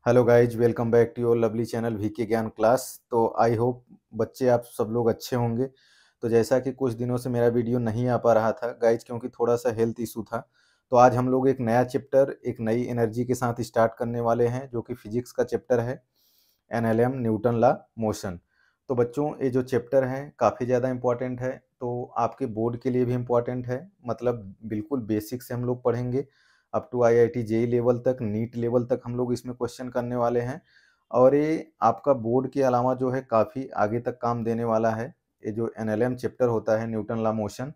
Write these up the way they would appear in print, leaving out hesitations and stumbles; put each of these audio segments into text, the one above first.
Hello guys, welcome back to your lovely channel VK Gyan class. तो I hope बच्चे आप सब लोग अच्छे होंगे। तो जैसा कि कुछ दिनों से मेरा वीडियो नहीं आ पा रहा था गाइज, क्योंकि थोड़ा सा हेल्थ इशू था। तो आज हम लोग एक नया चैप्टर एक नई एनर्जी के साथ स्टार्ट करने वाले हैं, जो कि फिजिक्स का चैप्टर है, एनएलएम न्यूटन लॉ मोशन। तो बच्चों, ये जो चैप्टर है काफ़ी ज़्यादा इम्पॉर्टेंट है, तो आपके बोर्ड के लिए भी इम्पॉर्टेंट है। मतलब बिल्कुल बेसिक से हम लोग पढ़ेंगे up to IIT JEE level तक, नीट लेवल तक हम लोग इसमें क्वेश्चन करने वाले हैं। और ये आपका बोर्ड के अलावा जो है काफ़ी आगे तक काम देने वाला है। ये जो एनएलएम चैप्टर होता है न्यूटन लॉ मोशन,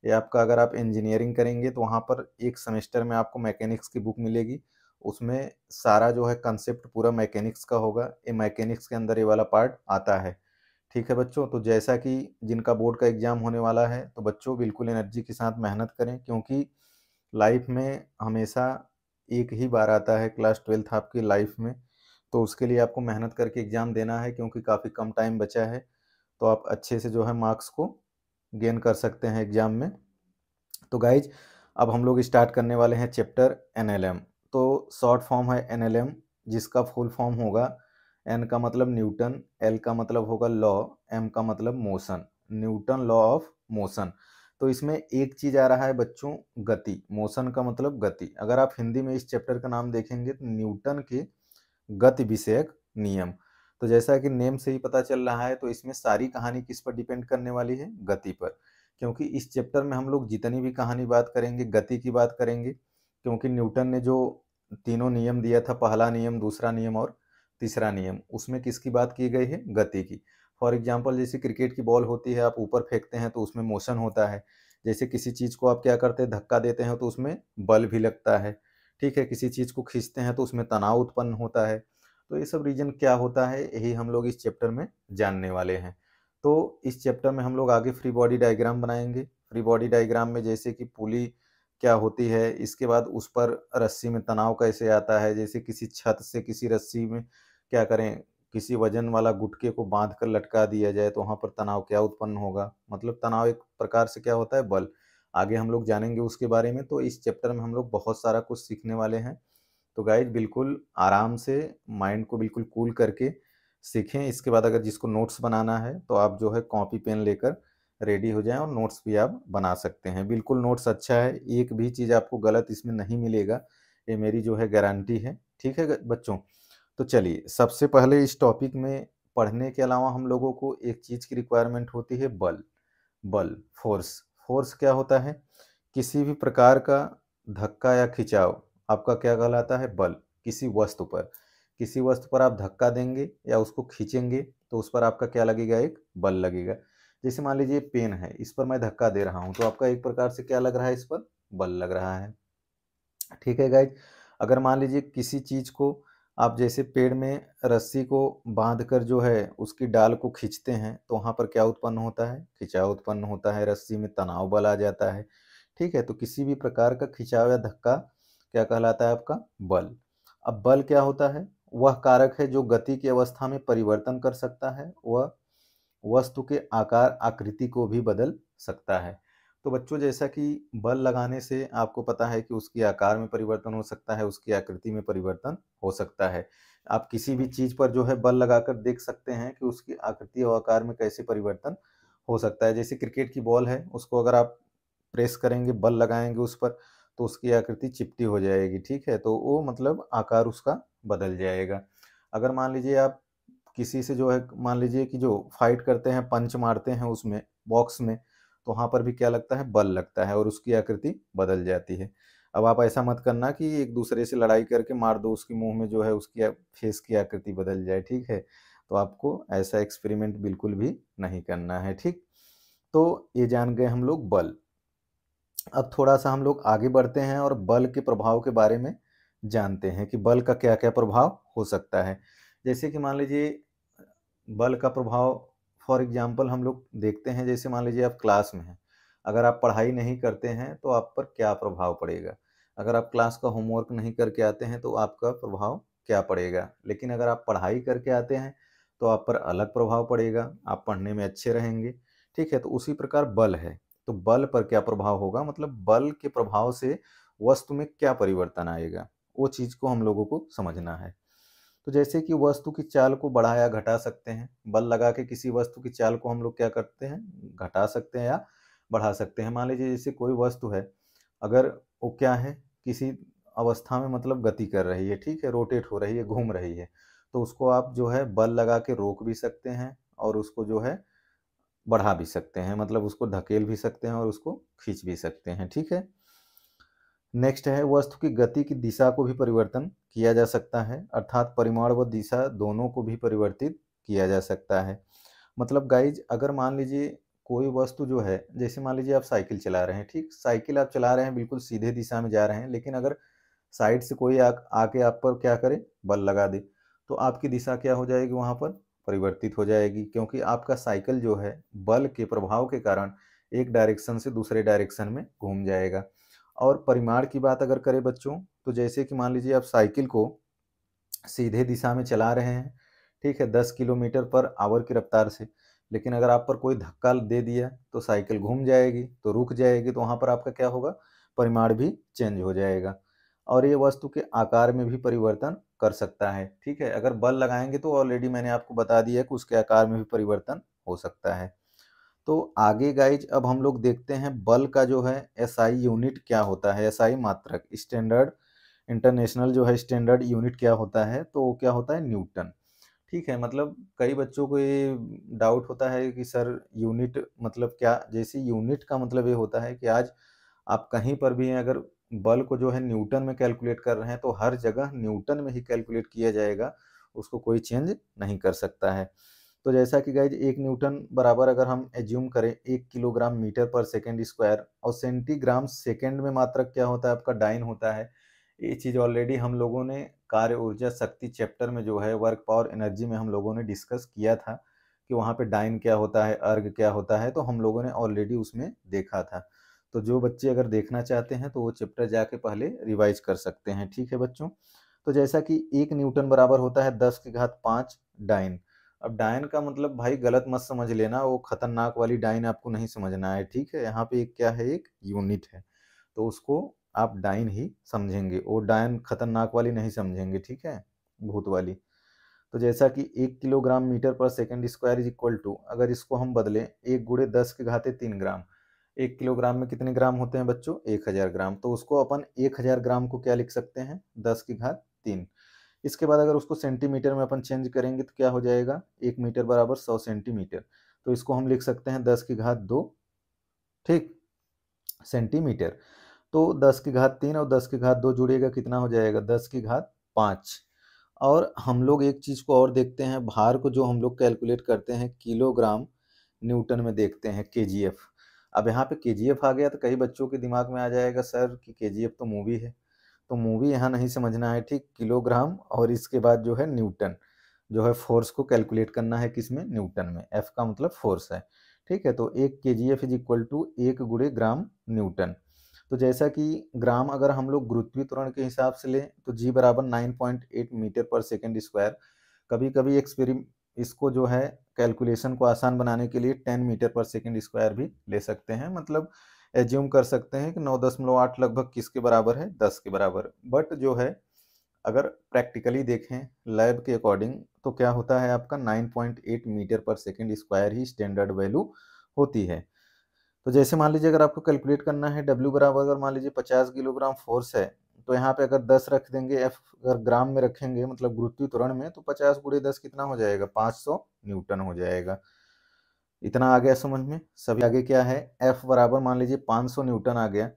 ये आपका अगर आप इंजीनियरिंग करेंगे तो वहाँ पर एक सेमेस्टर में आपको मैकेनिक्स की बुक मिलेगी। उसमें सारा जो है कंसेप्ट पूरा मैकेनिक्स का होगा। ये मैकेनिक्स के अंदर ये वाला पार्ट आता है। ठीक है बच्चों, तो जैसा कि जिनका बोर्ड का एग्ज़ाम होने वाला है, तो बच्चों बिल्कुल एनर्जी के साथ मेहनत करें, क्योंकि लाइफ में हमेशा एक ही बार आता है क्लास 12th आपकी लाइफ में। तो उसके लिए आपको मेहनत करके एग्ज़ाम देना है, क्योंकि काफ़ी कम टाइम बचा है। तो आप अच्छे से जो है मार्क्स को गेन कर सकते हैं एग्ज़ाम में। तो गाइज, अब हम लोग स्टार्ट करने वाले हैं चैप्टर एनएलएम। तो शॉर्ट फॉर्म है एनएलएम, जिसका फुल फॉर्म होगा, एन का मतलब न्यूटन, एल का मतलब होगा लॉ, एम का मतलब motion, Newton law of motion. तो इसमें एक चीज आ रहा है बच्चों, गति। मोशन का मतलब गति। अगर आप हिंदी में इस चैप्टर का नाम देखेंगे तो न्यूटन के गति विषयक नियम। तो जैसा कि नेम से ही पता चल रहा है, तो इसमें सारी कहानी किस पर डिपेंड करने वाली है? गति पर। क्योंकि इस चैप्टर में हम लोग जितनी भी कहानी बात करेंगे, गति की बात करेंगे। क्योंकि न्यूटन ने जो तीनों नियम दिया था, पहला नियम, दूसरा नियम और तीसरा नियम, उसमें किसकी बात की गई है? गति की। फॉर एग्जाम्पल, जैसे क्रिकेट की बॉल होती है, आप ऊपर फेंकते हैं तो उसमें मोशन होता है। जैसे किसी चीज़ को आप क्या करते हैं, धक्का देते हैं तो उसमें बल भी लगता है। ठीक है, किसी चीज़ को खींचते हैं तो उसमें तनाव उत्पन्न होता है। तो ये सब रीजन क्या होता है, यही हम लोग इस चैप्टर में जानने वाले हैं। तो इस चैप्टर में हम लोग आगे फ्री बॉडी डायग्राम बनाएंगे। फ्री बॉडी डायग्राम में जैसे कि पुली क्या होती है, इसके बाद उस पर रस्सी में तनाव कैसे आता है, जैसे किसी छत से किसी रस्सी में क्या करें, किसी वजन वाला गुटके को बांध कर लटका दिया जाए तो वहाँ पर तनाव क्या उत्पन्न होगा। मतलब तनाव एक प्रकार से क्या होता है? बल। आगे हम लोग जानेंगे उसके बारे में। तो इस चैप्टर में हम लोग बहुत सारा कुछ सीखने वाले हैं। तो गाइज बिल्कुल आराम से माइंड को बिल्कुल कूल करके सीखें। इसके बाद अगर जिसको नोट्स बनाना है तो आप जो है कॉपी पेन लेकर रेडी हो जाएं, और नोट्स भी आप बना सकते हैं। बिल्कुल नोट्स अच्छा है, एक भी चीज़ आपको गलत इसमें नहीं मिलेगा, ये मेरी जो है गारंटी है। ठीक है बच्चों, तो चलिए सबसे पहले इस टॉपिक में पढ़ने के अलावा हम लोगों को एक चीज़ की रिक्वायरमेंट होती है, बल। बल, फोर्स। फोर्स क्या होता है? किसी भी प्रकार का धक्का या खिंचाव आपका क्या कहलाता है? बल। किसी वस्तु पर, किसी वस्तु पर आप धक्का देंगे या उसको खींचेंगे तो उस पर आपका क्या लगेगा? एक बल लगेगा। जैसे मान लीजिए पेन है, इस पर मैं धक्का दे रहा हूं तो आपका एक प्रकार से क्या लग रहा है? इस पर बल लग रहा है। ठीक है गाइज, अगर मान लीजिए किसी चीज को आप जैसे पेड़ में रस्सी को बांध कर जो है उसकी डाल को खींचते हैं तो वहां पर क्या उत्पन्न होता है? खिंचाव उत्पन्न होता है, रस्सी में तनाव बल आ जाता है। ठीक है, तो किसी भी प्रकार का खिंचाव या धक्का क्या कहलाता है? आपका बल। अब बल क्या होता है? वह कारक है जो गति की अवस्था में परिवर्तन कर सकता है, वह वस्तु के आकार आकृति को भी बदल सकता है। तो बच्चों, जैसा कि बल लगाने से आपको पता है कि उसकी आकार में परिवर्तन हो सकता है, उसकी आकृति में परिवर्तन हो सकता है। आप किसी भी चीज पर जो है बल लगाकर देख सकते हैं कि उसकी आकृति और आकार में कैसे परिवर्तन हो सकता है। जैसे क्रिकेट की बॉल है, उसको अगर आप प्रेस करेंगे, बल लगाएंगे उस पर, तो उसकी आकृति चिपटी हो जाएगी। ठीक है, तो वो मतलब आकार उसका बदल जाएगा। अगर मान लीजिए आप किसी से जो है, मान लीजिए कि जो फाइट करते हैं, पंच मारते हैं उसमें बॉक्स में, तो वहां पर भी क्या लगता है? बल लगता है, और उसकी आकृति बदल जाती है। अब आप ऐसा मत करना कि एक दूसरे से लड़ाई करके मार दो उसके मुंह में, जो है उसकी फेस की आकृति बदल जाए। ठीक है, तो आपको ऐसा एक्सपेरिमेंट बिल्कुल भी नहीं करना है। ठीक, तो ये जान गए हम लोग बल। अब थोड़ा सा हम लोग आगे बढ़ते हैं और बल के प्रभाव के बारे में जानते हैं कि बल का क्या क्या प्रभाव हो सकता है। जैसे कि मान लीजिए बल का प्रभाव, फॉर एग्जांपल हम लोग देखते हैं, जैसे मान लीजिए आप क्लास में हैं, अगर आप पढ़ाई नहीं करते हैं तो आप पर क्या प्रभाव पड़ेगा? अगर आप क्लास का होमवर्क नहीं करके आते हैं तो आपका प्रभाव क्या पड़ेगा? लेकिन अगर आप पढ़ाई करके आते हैं तो आप पर अलग प्रभाव पड़ेगा, आप पढ़ने में अच्छे रहेंगे। ठीक है, तो उसी प्रकार बल है। तो बल पर क्या प्रभाव होगा, मतलब बल के प्रभाव से वस्तु में क्या परिवर्तन आएगा, वो चीज को हम लोगों को समझना है। तो जैसे कि वस्तु की चाल को बढ़ा या घटा सकते हैं, बल लगा के किसी वस्तु की चाल को हम लोग क्या करते हैं, घटा सकते हैं या बढ़ा सकते हैं। मान लीजिए जैसे कोई वस्तु है, अगर वो क्या है, किसी अवस्था में मतलब गति कर रही है, ठीक है, रोटेट हो रही है, घूम रही है, तो उसको आप जो है बल लगा के रोक भी सकते हैं और उसको जो है बढ़ा भी सकते हैं, मतलब उसको धकेल भी सकते हैं और उसको खींच भी सकते हैं, ठीक है। नेक्स्ट है, वस्तु की गति की दिशा को भी परिवर्तन किया जा सकता है, अर्थात परिमाण व दिशा दोनों को भी परिवर्तित किया जा सकता है। मतलब गाइज अगर मान लीजिए कोई वस्तु जो है, जैसे मान लीजिए आप साइकिल चला रहे हैं, ठीक, साइकिल आप चला रहे हैं, बिल्कुल सीधे दिशा में जा रहे हैं, लेकिन अगर साइड से कोई आके आप पर क्या करे, बल लगा दे, तो आपकी दिशा क्या हो जाएगी, वहाँ पर परिवर्तित हो जाएगी, क्योंकि आपका साइकिल जो है बल के प्रभाव के कारण एक डायरेक्शन से दूसरे डायरेक्शन में घूम जाएगा। और परिमाण की बात अगर करें बच्चों, तो जैसे कि मान लीजिए आप साइकिल को सीधे दिशा में चला रहे हैं, ठीक है, 10 किलोमीटर पर आवर की रफ्तार से, लेकिन अगर आप पर कोई धक्का दे दिया तो साइकिल घूम जाएगी, तो रुक जाएगी, तो वहाँ पर आपका क्या होगा, परिमाण भी चेंज हो जाएगा। और ये वस्तु के आकार में भी परिवर्तन कर सकता है, ठीक है, अगर बल लगाएंगे तो ऑलरेडी मैंने आपको बता दिया कि उसके आकार में भी परिवर्तन हो सकता है। तो आगे गाइज अब हम लोग देखते हैं बल का जो है एसआई यूनिट क्या होता है, एसआई मात्रक, स्टैंडर्ड इंटरनेशनल जो है स्टैंडर्ड यूनिट क्या होता है, तो वो क्या होता है, न्यूटन, ठीक है। मतलब कई बच्चों को ये डाउट होता है कि सर यूनिट मतलब क्या, जैसे यूनिट का मतलब ये होता है कि आज आप कहीं पर भी हैं, अगर बल को जो है न्यूटन में कैलकुलेट कर रहे हैं तो हर जगह न्यूटन में ही कैलकुलेट किया जाएगा, उसको कोई चेंज नहीं कर सकता है। तो जैसा कि गाइज 1 न्यूटन बराबर अगर हम एज्यूम करें 1 किलोग्राम मीटर पर सेकेंड स्क्वायर, और सेंटीग्राम सेकेंड में मात्रक क्या होता है आपका, डाइन होता है। ये चीज़ ऑलरेडी हम लोगों ने कार्य ऊर्जा शक्ति चैप्टर में जो है वर्क पावर एनर्जी में हम लोगों ने डिस्कस किया था कि वहाँ पे डाइन क्या होता है, अर्ग क्या होता है, तो हम लोगों ने ऑलरेडी उसमें देखा था। तो जो बच्चे अगर देखना चाहते हैं तो वो चैप्टर जाके पहले रिवाइज कर सकते हैं, ठीक है बच्चों। तो जैसा कि 1 न्यूटन बराबर होता है 10 की घात 5 डाइन। अब डाइन का मतलब भाई गलत मत समझ लेना, वो खतरनाक वाली डाइन आपको नहीं समझना है, ठीक है। यहाँ पे एक क्या है, एक यूनिट है, तो उसको आप डाइन ही समझेंगे, वो डाइन खतरनाक वाली नहीं समझेंगे, ठीक है, भूत वाली। तो जैसा कि 1 किलोग्राम मीटर पर second square is equal to, अगर इसको हम बदलें 1 गुणे 10 के घाते 3 ग्राम, 1 किलोग्राम में कितने ग्राम होते हैं बच्चों, 1000 ग्राम, तो उसको अपन 1000 ग्राम को क्या लिख सकते हैं, 10 की घात 3। इसके बाद अगर उसको सेंटीमीटर में अपन चेंज करेंगे तो क्या हो जाएगा, 1 मीटर बराबर 100 सेंटीमीटर, तो इसको हम लिख सकते हैं 10 की घात 2, ठीक, सेंटीमीटर। तो 10 की घात 3 और 10 की घात 2 जुड़ेगा, कितना हो जाएगा, 10 की घात 5। और हम लोग एक चीज़ को और देखते हैं, भार को जो हम लोग कैलकुलेट करते हैं किलोग्राम न्यूटन में देखते हैं, केजीएफ। अब यहाँ पे केजीएफ आ गया तो कई बच्चों के दिमाग में आ जाएगा सर कि केजीएफ तो मूवी है, तो मूवी यहाँ नहीं समझना है, ठीक, किलोग्राम और इसके बाद जो है न्यूटन, जो है फोर्स को कैलकुलेट करना है किसमें, न्यूटन में, एफ का मतलब फोर्स है, ठीक है। तो 1 केजीएफ इज इक्वल टू 1 गुणे ग्राम न्यूटन। तो जैसा कि ग्राम अगर हम लोग गुरुत्वीय त्वरण के हिसाब से लें तो जी बराबर 9.8 मीटर पर सेकेंड स्क्वायर। कभी कभी इसको जो है कैलकुलेशन को आसान बनाने के लिए 10 मीटर पर सेकेंड स्क्वायर भी ले सकते हैं, मतलब एज्यूम कर सकते हैं कि 9.8 लगभग किसके बराबर है, 10 के बराबर। बट जो है अगर प्रैक्टिकली देखें लैब के अकॉर्डिंग तो क्या होता है आपका 9.8 मीटर पर सेकेंड स्क्वायर ही स्टैंडर्ड वैल्यू होती है। तो जैसे मान लीजिए अगर आपको कैलकुलेट करना है डब्ल्यू बराबर अगर मान लीजिए 50 किलोग्राम फोर्स है, तो यहाँ पे अगर 10 रख देंगे, एफ अगर ग्राम में रखेंगे मतलब गुरुत्वीय त्वरण में, तो 50 गुणे 10 कितना हो जाएगा, 500 न्यूटन हो जाएगा। इतना आ गया समझ में सभी। आगे क्या है, एफ बराबर मान लीजिए 500 न्यूटन आ गया,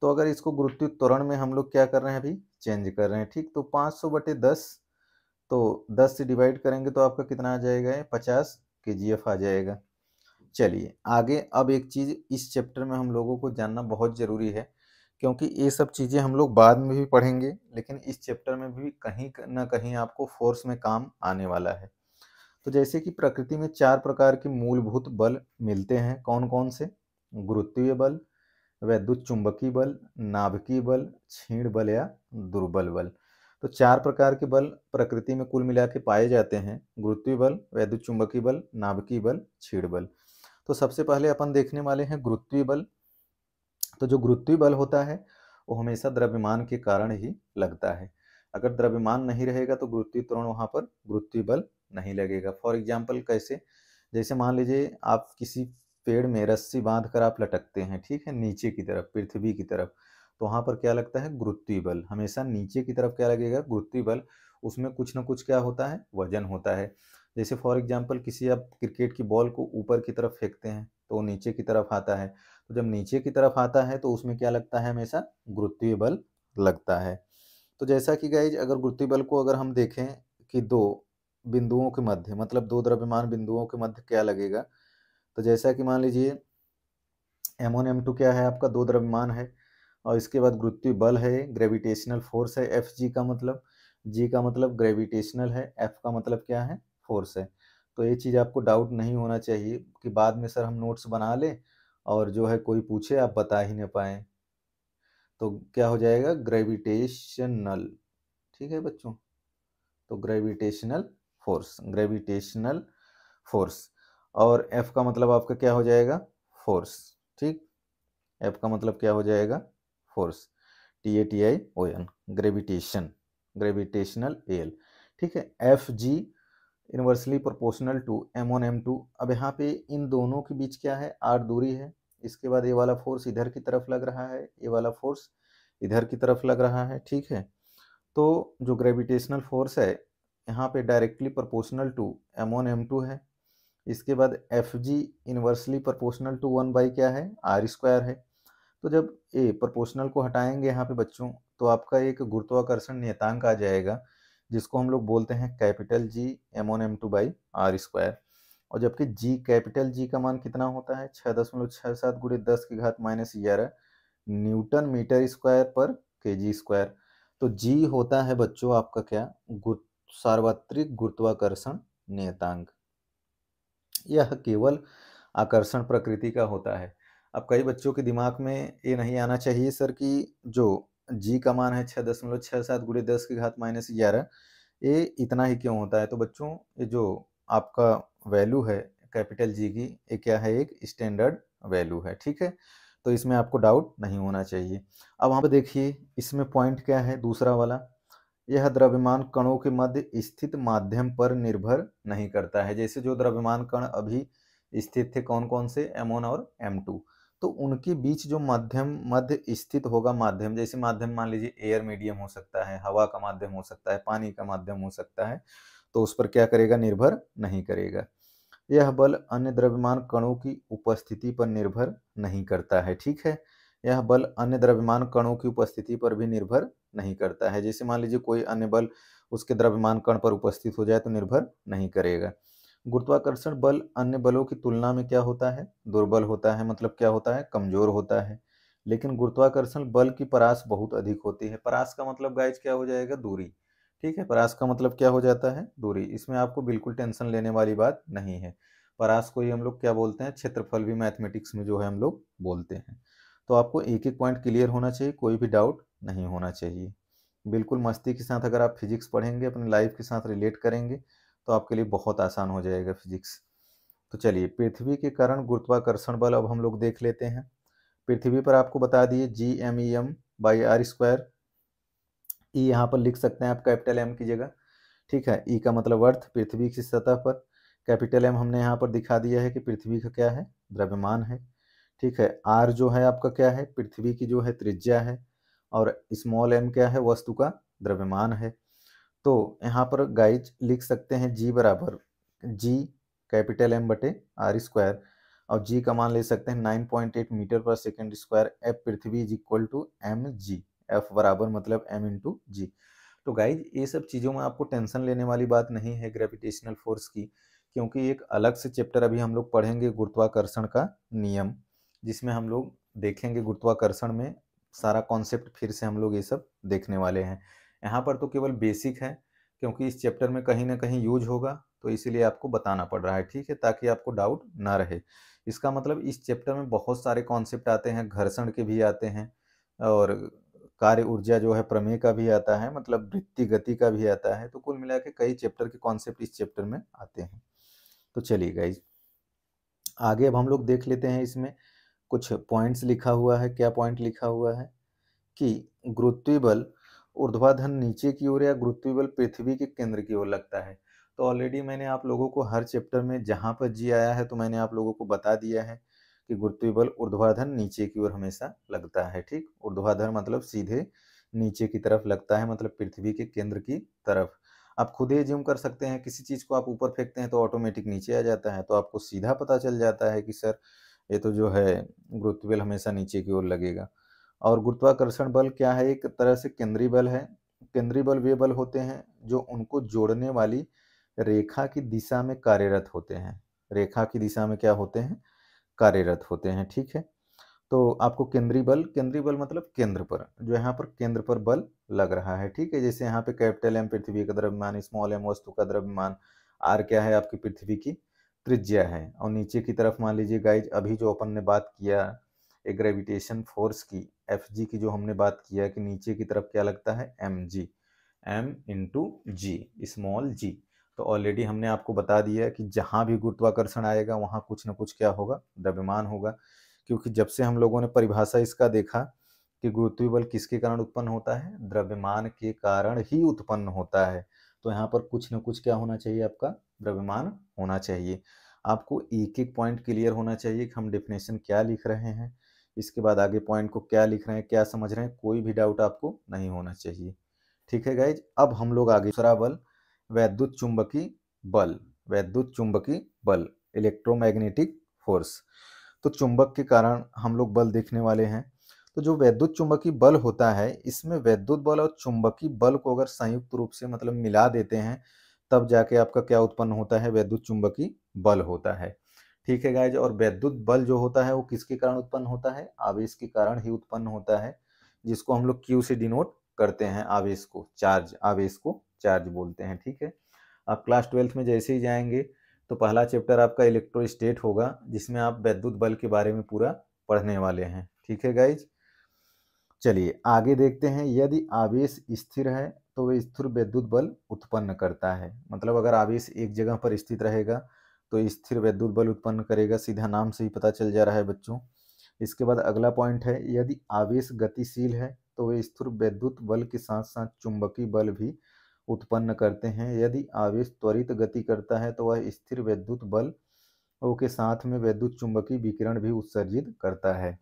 तो अगर इसको गुरुत्वीय त्वरण में हम लोग क्या कर रहे हैं, अभी चेंज कर रहे हैं, ठीक, तो 500 बटे 10, तो 10 से डिवाइड करेंगे तो आपका कितना आ जाएगा, 50 केजीएफ आ जाएगा। चलिए आगे, अब एक चीज़ इस चैप्टर में हम लोगों को जानना बहुत ज़रूरी है, क्योंकि ये सब चीज़ें हम लोग बाद में भी पढ़ेंगे, लेकिन इस चैप्टर में भी कहीं ना कहीं आपको फोर्स में काम आने वाला है। तो जैसे कि प्रकृति में 4 प्रकार के मूलभूत बल मिलते हैं, कौन कौन से, गुरुत्वीय बल, वैद्युत चुंबकीय बल, नाभिकीय बल, क्षीण बल या दुर्बल बल। तो 4 प्रकार के बल प्रकृति में कुल मिला के पाए जाते हैं, गुरुत्वीय बल, वैद्युत चुंबकीय बल, नाभिकीय बल, क्षीण बल। तो सबसे पहले अपन देखने वाले हैं गुरुत्वीय बल। तो जो गुरुत्वीय बल होता है वो हमेशा द्रव्यमान के कारण ही लगता है। अगर द्रव्यमान नहीं रहेगा तो गुरुत्वीय त्वरण वहाँ पर गुरुत्वीय बल नहीं लगेगा। फॉर एग्जाम्पल कैसे, जैसे मान लीजिए आप किसी पेड़ में रस्सी बांध कर आप लटकते हैं, ठीक है, नीचे की तरफ, पृथ्वी की तरफ, तो वहाँ पर क्या लगता है, गुरुत्वीय बल। हमेशा नीचे की तरफ क्या लगेगा, गुरुत्वीय बल। उसमें कुछ ना कुछ क्या होता है, वजन होता है। जैसे फॉर एग्जाम्पल किसी आप क्रिकेट की बॉल को ऊपर की तरफ फेंकते हैं तो वो नीचे की तरफ आता है, तो जब नीचे की तरफ आता है तो उसमें क्या लगता है, हमेशा गुरुत्वीय बल लगता है। तो जैसा कि गाइज अगर गुरुत्वीय बल को अगर हम देखें कि दो बिंदुओं के मध्य, मतलब दो द्रव्यमान बिंदुओं के मध्य क्या लगेगा, तो जैसा कि मान लीजिए M1 M2 क्या है आपका, दो द्रव्यमान है, और इसके बाद गुरुत्वीय बल है, ग्रेविटेशनल फोर्स है एफ जी का मतलब, जी का मतलब ग्रेविटेशनल है, एफ का मतलब क्या है, फोर्स है। तो ये चीज़ आपको डाउट नहीं होना चाहिए कि बाद में सर हम नोट्स बना लें और जो है कोई पूछे आप बता ही नहीं पाए। तो क्या हो जाएगा, ग्रेविटेशनल, ठीक है बच्चों, तो ग्रेविटेशनल फोर्स, ग्रेविटेशनल फोर्स, और एफ का मतलब आपका क्या हो जाएगा, फोर्स, ठीक, एफ का मतलब क्या हो जाएगा, फोर्स, TATION, ग्रेविटेशन, ग्रेविटेशनल एल, ठीक है। F G inversely proportional to M1 M2। अब यहाँ पे इन दोनों के बीच क्या है, आर दूरी है। इसके बाद ये वाला फोर्स इधर की तरफ लग रहा है, ये वाला फोर्स इधर की तरफ लग रहा है, ठीक है। तो जो ग्रेविटेशनल फोर्स है यहाँ पे directly proportional to M1 M2 है। इसके बाद F G inversely proportional to 1 by क्या है, R² है। तो जब ए प्रोपोर्शनल को हटाएंगे यहाँ पे बच्चों, तो आपका एक गुरुत्वाकर्षण नियतांक आ जाएगा जिसको हम लोग बोलते हैं कैपिटल जी M1 M2/R²। और जबकि जी, कैपिटल जी का मान कितना होता है, 6.67 × 10⁻11 न्यूटन मीटर स्क्वायर पर kg²। तो जी होता है बच्चों आपका क्या, सार्वत्रिक गुरुत्वाकर्षण नियतांक। यह केवल आकर्षण प्रकृति का होता है। अब कई बच्चों के दिमाग में ये नहीं आना चाहिए सर कि जो जी का मान है 6.67 × 10⁻11, ये इतना ही क्यों होता है। तो बच्चों ये जो आपका वैल्यू है कैपिटल जी की, ये क्या है, एक स्टैंडर्ड वैल्यू है, ठीक है। तो इसमें आपको डाउट नहीं होना चाहिए। अब वहाँ पे देखिए इसमें पॉइंट क्या है, दूसरा वाला, यह द्रव्यमान कणों के मध्य स्थित माध्यम पर निर्भर नहीं करता है। जैसे जो द्रव्यमान कण अभी स्थित थे कौन कौन से, M1 और M2, तो उनके बीच जो माध्यम मध्य स्थित होगा, माध्यम जैसे माध्यम मान लीजिए एयर मीडियम हो सकता है, हवा का माध्यम हो सकता है, पानी का माध्यम हो सकता है, तो उस पर क्या करेगा, निर्भर नहीं करेगा। यह बल अन्य द्रव्यमान कणों की उपस्थिति पर निर्भर नहीं करता है, ठीक है। यह बल अन्य द्रव्यमान कणों की उपस्थिति पर भी निर्भर नहीं करता है। जैसे मान लीजिए कोई अन्य बल उसके द्रव्यमान कण पर उपस्थित हो जाए तो निर्भर नहीं करेगा। गुरुत्वाकर्षण बल अन्य बलों की तुलना में क्या होता है, दुर्बल होता है, मतलब क्या होता है, कमजोर होता है। लेकिन गुरुत्वाकर्षण बल की परास बहुत अधिक होती है। परास का मतलब गाइज क्या हो जाएगा, दूरी, ठीक है। परास का मतलब क्या हो जाता है, दूरी। इसमें आपको बिल्कुल टेंशन लेने वाली बात नहीं है। परास को ही हम लोग क्या बोलते हैं, क्षेत्रफल भी मैथमेटिक्स में जो है हम लोग बोलते हैं। तो आपको एक एक पॉइंट क्लियर होना चाहिए, कोई भी डाउट नहीं होना चाहिए। बिल्कुल मस्ती के साथ अगर आप फिजिक्स पढ़ेंगे, अपनी लाइफ के साथ रिलेट करेंगे, तो आपके लिए बहुत आसान हो जाएगा फिजिक्स। तो चलिए, पृथ्वी के कारण गुरुत्वाकर्षण बल अब हम लोग देख लेते हैं। पृथ्वी पर आपको बता दिए GMEM/R²। ई यहाँ पर लिख सकते हैं आप कैपिटल एम की जगह, ठीक है। ई का मतलब अर्थ, पृथ्वी की सतह पर। कैपिटल एम हमने यहाँ पर दिखा दिया है कि पृथ्वी का क्या है, द्रव्यमान है, ठीक है। आर जो है आपका क्या है, पृथ्वी की जो है त्रिज्या है, और स्मॉल एम क्या है, वस्तु का द्रव्यमान है। तो यहाँ पर गाइज लिख सकते हैं जी बराबर जी कैपिटल एम बटे R², और जी का मान ले सकते हैं 9.8 मीटर पर सेकेंड स्क्वायर। एफ पृथ्वी is equal to mg, F बराबर मतलब m/g। तो गाइज ये सब चीज़ों में आपको टेंशन लेने वाली बात नहीं है ग्रेविटेशनल फोर्स की, क्योंकि एक अलग से चैप्टर अभी हम लोग पढ़ेंगे गुरुत्वाकर्षण का नियम, जिसमें हम लोग देखेंगे गुरुत्वाकर्षण में सारा कॉन्सेप्ट फिर से हम लोग ये सब देखने वाले हैं। यहाँ पर तो केवल बेसिक है, क्योंकि इस चैप्टर में कहीं ना कहीं यूज होगा, तो इसीलिए आपको बताना पड़ रहा है, ठीक है, ताकि आपको डाउट ना रहे। इसका मतलब इस चैप्टर में बहुत सारे कॉन्सेप्ट आते हैं, घर्षण के भी आते हैं, और कार्य ऊर्जा जो है प्रमेय का भी आता है, मतलब वृत्ति गति का भी आता है। तो कुल मिला के कई चैप्टर के कॉन्सेप्ट इस चैप्टर में आते हैं। तो चलिए गाइज, आगे अब हम लोग देख लेते हैं। इसमें कुछ पॉइंट्स लिखा हुआ है। क्या पॉइंट लिखा हुआ है कि गुरुत्वीय बल ऊर्ध्वाधर नीचे की ओर या गुरुत्वीय बल पृथ्वी के केंद्र की ओर लगता है। तो ऑलरेडी मैंने आप लोगों को हर चैप्टर में जहाँ पर जी आया है तो मैंने आप लोगों को बता दिया है कि गुरुत्वीय बल ऊर्ध्वाधर नीचे की ओर हमेशा लगता है। ठीक, ऊर्ध्वाधर मतलब सीधे नीचे की तरफ लगता है, मतलब पृथ्वी के केंद्र की तरफ। आप खुद ही ज्यूम कर सकते हैं, किसी चीज को आप ऊपर फेंकते हैं तो ऑटोमेटिक नीचे आ जाता है, तो आपको सीधा पता चल जाता है कि सर ये तो जो है गुरुत्वीय बल हमेशा नीचे की ओर लगेगा। और गुरुत्वाकर्षण बल क्या है? एक तरह से केंद्रीय बल है। केंद्रीय बल वे बल होते हैं जो उनको जोड़ने वाली रेखा की दिशा में कार्यरत होते हैं। रेखा की दिशा में क्या होते हैं? कार्यरत होते हैं। ठीक है, तो आपको केंद्रीय बल मतलब केंद्र पर, जो यहाँ पर केंद्र पर बल लग रहा है। ठीक है, जैसे यहाँ पे कैपिटल एम पृथ्वी का द्रव्यमान, स्मॉल एम वस्तु का द्रव्यमान, आर क्या है? आपकी पृथ्वी की त्रिज्या है। और नीचे की तरफ मान लीजिए गाइज, अभी जो अपन ने बात किया एक ग्रेविटेशन फोर्स की, एफ जी की, जो हमने बात किया कि नीचे की तरफ क्या लगता है? एम जी, एम इंटू जी, स्मॉल जी। तो ऑलरेडी हमने आपको बता दिया कि जहां भी गुरुत्वाकर्षण आएगा वहां कुछ ना कुछ क्या होगा? द्रव्यमान होगा। क्योंकि जब से हम लोगों ने परिभाषा इसका देखा कि गुरुत्वीय बल किसके कारण उत्पन्न होता है? द्रव्यमान के कारण ही उत्पन्न होता है। तो यहाँ पर कुछ न कुछ क्या होना चाहिए? आपका द्रव्यमान होना चाहिए। आपको एक एक पॉइंट क्लियर होना चाहिए कि हम डेफिनेशन क्या लिख रहे हैं, इसके बाद आगे पॉइंट को क्या लिख रहे हैं, क्या समझ रहे हैं, कोई भी डाउट आपको नहीं होना चाहिए। ठीक है गाइज, अब हम लोग आगे दूसरा बल, वैद्युत चुंबकीय बल। वैद्युत चुंबकीय बल, इलेक्ट्रोमैग्नेटिक फोर्स। तो चुंबक के कारण हम लोग बल देखने वाले हैं। तो जो वैद्युत चुंबकीय बल होता है, इसमें वैद्युत बल और चुंबकीय बल को अगर संयुक्त रूप से मतलब मिला देते हैं, तब जाके आपका क्या उत्पन्न होता है? वैद्युत चुंबकीय बल होता है। ठीक है गाइज, और वैद्युत बल जो होता है वो किसके कारण उत्पन्न होता है? आवेश के कारण ही उत्पन्न होता है, जिसको हम लोग क्यू से डिनोट करते हैं। आवेश को चार्ज, आवेश को चार्ज बोलते हैं। ठीक है, आप क्लास 12th में जैसे ही जाएंगे तो पहला चैप्टर आपका इलेक्ट्रोस्टेट होगा, जिसमें आप वैद्युत बल के बारे में पूरा पढ़ने वाले हैं। ठीक है गाइज, चलिए आगे देखते हैं। यदि आवेश स्थिर है तो वह स्थिर वैद्युत बल उत्पन्न करता है। मतलब अगर आवेश एक जगह पर स्थित रहेगा तो स्थिर वैद्युत बल उत्पन्न करेगा, सीधा नाम से ही पता चल जा रहा है बच्चों। इसके बाद अगला पॉइंट है, यदि आवेश गतिशील है तो वह स्थिर वैद्युत बल के साथ साथ चुंबकीय बल भी उत्पन्न करते हैं। यदि आवेश त्वरित गति करता है तो वह स्थिर वैद्युत बल के साथ में वैद्युत चुंबकीय विकिरण भी उत्सर्जित करता है।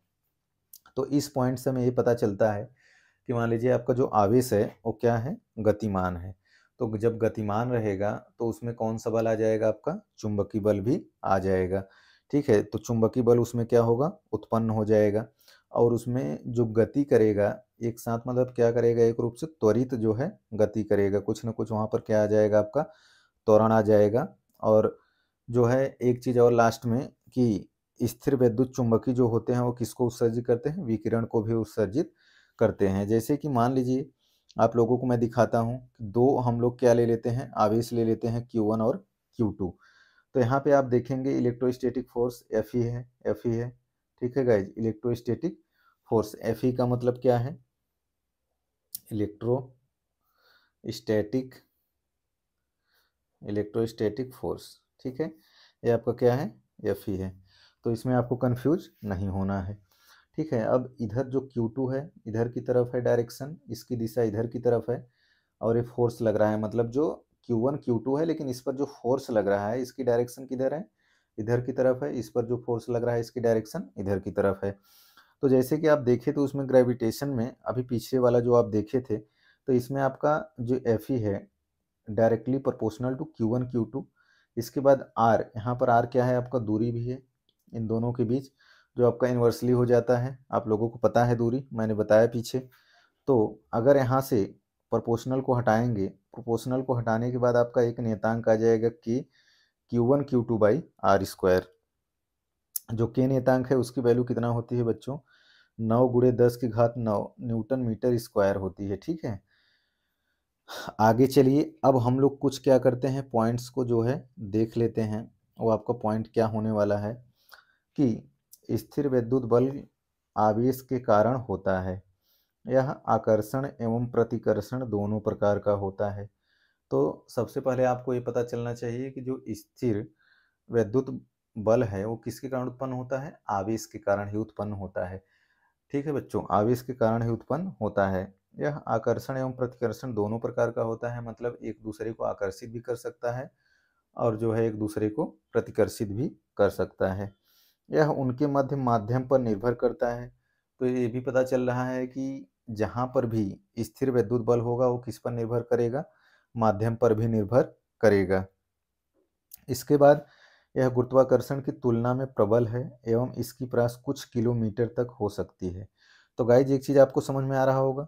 तो इस पॉइंट से हमें ये पता चलता है कि मान लीजिए आपका जो आवेश है वो क्या है? गतिमान है। तो जब गतिमान रहेगा तो उसमें कौन सा बल आ जाएगा? आपका चुंबकीय बल भी आ जाएगा। ठीक है, तो चुंबकीय बल उसमें क्या होगा? उत्पन्न हो जाएगा। और उसमें जो गति करेगा एक साथ, मतलब क्या करेगा? एक रूप से त्वरित जो है गति करेगा, कुछ ना कुछ वहां पर क्या आ जाएगा? आपका त्वरण आ जाएगा। और जो है एक चीज और लास्ट में, कि स्थिर वैद्युत चुंबकीय जो होते हैं वो किसको उत्सर्जित करते हैं? विकिरण को भी उत्सर्जित करते हैं। जैसे कि मान लीजिए आप लोगों को मैं दिखाता हूँ, दो हम लोग क्या ले लेते हैं? आवेश ले लेते हैं Q1 और Q2। तो यहाँ पे आप देखेंगे इलेक्ट्रोस्टैटिक फोर्स Fe है, Fe है। ठीक है गाइज, इलेक्ट्रोस्टैटिक फोर्स Fe का मतलब क्या है? Electrostatic, electrostatic force. ठीक है, ये आपका क्या है? Fe है। तो इसमें आपको कंफ्यूज नहीं होना है। ठीक है, अब इधर जो Q2 है इधर की तरफ है डायरेक्शन, इसकी दिशा इधर की तरफ है, और ये फोर्स लग रहा है, मतलब जो Q1 Q2 है, लेकिन इस पर जो फोर्स लग रहा है इसकी डायरेक्शन किधर है? इधर की तरफ है। इस पर जो फोर्स लग रहा है इसकी डायरेक्शन इधर की तरफ है। तो जैसे कि आप देखें तो उसमें ग्रेविटेशन में अभी पीछे वाला जो आप देखे थे, तो इसमें आपका जो Fe है directly proportional to Q1 Q2। इसके बाद R, यहाँ पर R क्या है? आपका दूरी भी है इन दोनों के बीच, जो आपका इन्वर्सली हो जाता है। आप लोगों को पता है दूरी, मैंने बताया पीछे। तो अगर यहाँ से प्रोपोर्शनल को हटाएंगे, प्रोपोर्शनल को हटाने के बाद आपका एक नियतांक आ जाएगा कि Q1 Q2 by are square. जो के नियतांक है उसकी वैल्यू कितना होती है बच्चों? 9 × 10⁻9 न्यूटन मीटर स्क्वायर होती है। ठीक है, आगे चलिए, अब हम लोग कुछ क्या करते हैं, पॉइंट्स को जो है देख लेते हैं। वो आपका पॉइंट क्या होने वाला है कि स्थिर वैद्युत बल आवेश के कारण होता है। यह आकर्षण एवं प्रतिकर्षण दोनों प्रकार का होता है। तो सबसे पहले आपको ये पता चलना चाहिए कि जो स्थिर वैद्युत बल है वो किसके कारण उत्पन्न होता है? आवेश के कारण ही उत्पन्न होता है। ठीक है बच्चों, आवेश के कारण ही उत्पन्न होता है। यह आकर्षण एवं प्रतिकर्षण दोनों प्रकार का होता है, मतलब एक दूसरे को आकर्षित भी कर सकता है और जो है एक दूसरे को प्रतिकर्षित भी कर सकता है। यह उनके मध्य माध्यम पर निर्भर करता है। तो ये भी पता चल रहा है कि जहाँ पर भी स्थिर विद्युत बल होगा वो किस पर निर्भर करेगा, माध्यम पर भी निर्भर करेगा। इसके बाद यह गुरुत्वाकर्षण की तुलना में प्रबल है एवं इसकी प्रयास कुछ किलोमीटर तक हो सकती है। तो गाइज एक चीज़ आपको समझ में आ रहा होगा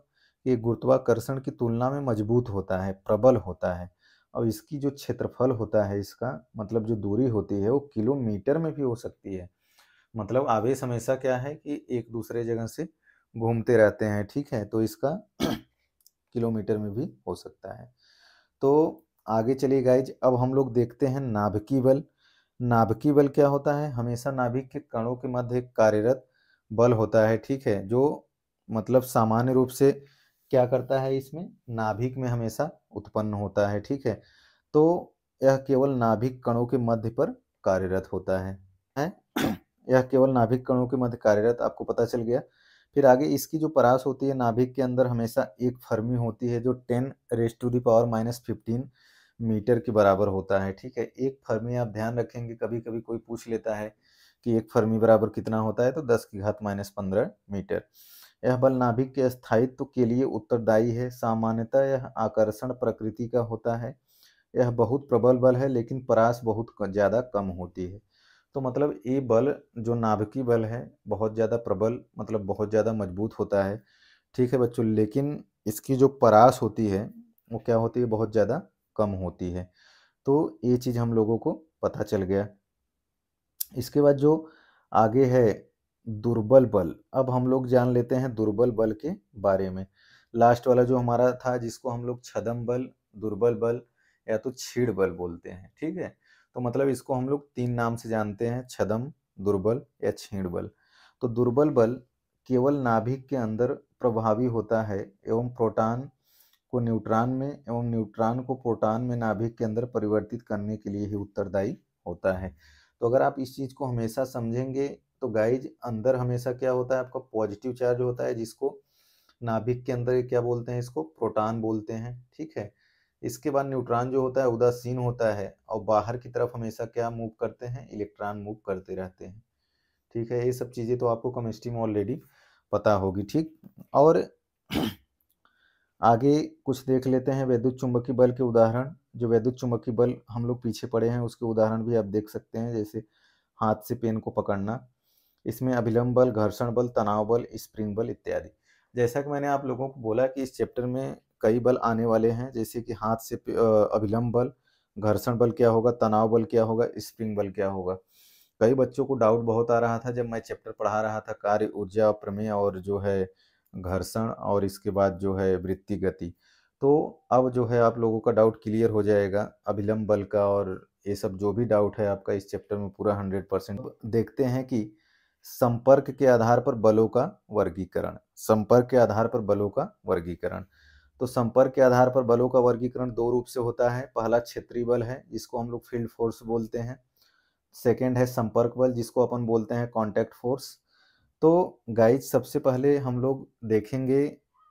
कि गुरुत्वाकर्षण की तुलना में मजबूत होता है, प्रबल होता है, और इसकी जो क्षेत्रफल होता है, इसका मतलब जो दूरी होती है वो किलोमीटर में भी हो सकती है। मतलब आवेश हमेशा क्या है कि एक दूसरे जगह से घूमते रहते हैं, ठीक है, तो इसका किलोमीटर में भी हो सकता है। तो आगे चलिए गाइज, अब हम लोग देखते हैं नाभिकीय बल। नाभिकीय बल क्या होता है? हमेशा नाभिक के कणों के मध्य एक कार्यरत बल होता है, ठीक है, जो मतलब सामान्य रूप से क्या करता है, इसमें नाभिक में हमेशा उत्पन्न होता है, ठीक है। तो यह केवल नाभिक कणों के मध्य पर कार्यरत होता है। यह केवल नाभिक कणों के मध्य कार्यरत, आपको पता चल गया। फिर आगे इसकी जो परास होती है नाभिक के अंदर हमेशा एक फर्मी होती है जो 10⁻⁻15 मीटर के बराबर होता है, ठीक है। एक फर्मी आप ध्यान रखेंगे, कभी कभी कोई पूछ लेता है कि एक फर्मी बराबर कितना होता है, तो 10⁻⁻15 मीटर। यह बल नाभिक के स्थायित्व के लिए उत्तरदायी है। सामान्यतः यह आकर्षण प्रकृति का होता है। यह बहुत प्रबल बल है लेकिन परास बहुत ज़्यादा कम होती है। तो मतलब ये बल जो नाभिकीय बल है बहुत ज़्यादा प्रबल, मतलब बहुत ज़्यादा मजबूत होता है, ठीक है बच्चों, लेकिन इसकी जो परास होती है वो क्या होती है, बहुत ज़्यादा कम होती है। तो ये चीज़ हम लोगों को पता चल गया। इसके बाद जो आगे है दुर्बल बल, अब हम लोग जान लेते हैं दुर्बल बल के बारे में। लास्ट वाला जो हमारा था जिसको हम लोग छदम बल, दुर्बल बल या तो छीड़ बल बोलते हैं, ठीक है। तो मतलब इसको हम लोग 3 नाम से जानते हैं, छदम, दुर्बल या छीड़ बल। तो दुर्बल बल केवल नाभिक के अंदर प्रभावी होता है एवं प्रोटॉन को न्यूट्रॉन में एवं न्यूट्रॉन को प्रोटॉन में नाभिक के अंदर परिवर्तित करने के लिए ही उत्तरदायी होता है। तो अगर आप इस चीज़ को हमेशा समझेंगे तो गाइज अंदर हमेशा क्या होता है, आपका पॉजिटिव चार्ज होता है, जिसको नाभिक के अंदर क्या बोलते हैं, इसको प्रोटॉन बोलते हैं, ठीक है। इसके बाद न्यूट्रॉन जो होता है उदासीन होता है और बाहर की तरफ हमेशा क्या मूव करते हैं, इलेक्ट्रॉन मूव करते रहते हैं, ठीक है। ये सब चीज़ें तो आपको केमिस्ट्री में ऑलरेडी पता होगी, ठीक। और आगे कुछ देख लेते हैं वैद्युत चुंबकीय बल के उदाहरण। जो वैद्युत चुंबकीय बल हम लोग पीछे पढ़े हैं उसके उदाहरण भी आप देख सकते हैं, जैसे हाथ से पेन को पकड़ना, इसमें अभिलंब बल, घर्षण बल, तनाव बल, स्प्रिंग बल इत्यादि। जैसा कि मैंने आप लोगों को बोला कि इस चैप्टर में कई बल आने वाले हैं, जैसे कि हाथ से अभिलंब बल, घर्षण बल क्या होगा, तनाव बल क्या होगा, स्प्रिंग बल क्या होगा। कई बच्चों को डाउट बहुत आ रहा था जब मैं चैप्टर पढ़ा रहा था, कार्य, ऊर्जा, प्रमेय और जो है घर्षण और इसके बाद जो है वृत्ति गति। तो अब जो है आप लोगों का डाउट क्लियर हो जाएगा अभिलंब बल का, और ये सब जो भी डाउट है आपका इस चैप्टर में पूरा 100%। देखते हैं कि संपर्क के आधार पर बलों का वर्गीकरण। संपर्क के आधार पर बलों का वर्गीकरण। तो संपर्क के आधार पर बलों का वर्गीकरण 2 रूप से होता है। पहला क्षेत्रीय बल है जिसको हम लोग फील्ड फोर्स बोलते हैं। सेकेंड है संपर्क बल जिसको अपन बोलते हैं कॉन्टैक्ट फोर्स। तो गाइज सबसे पहले हम लोग देखेंगे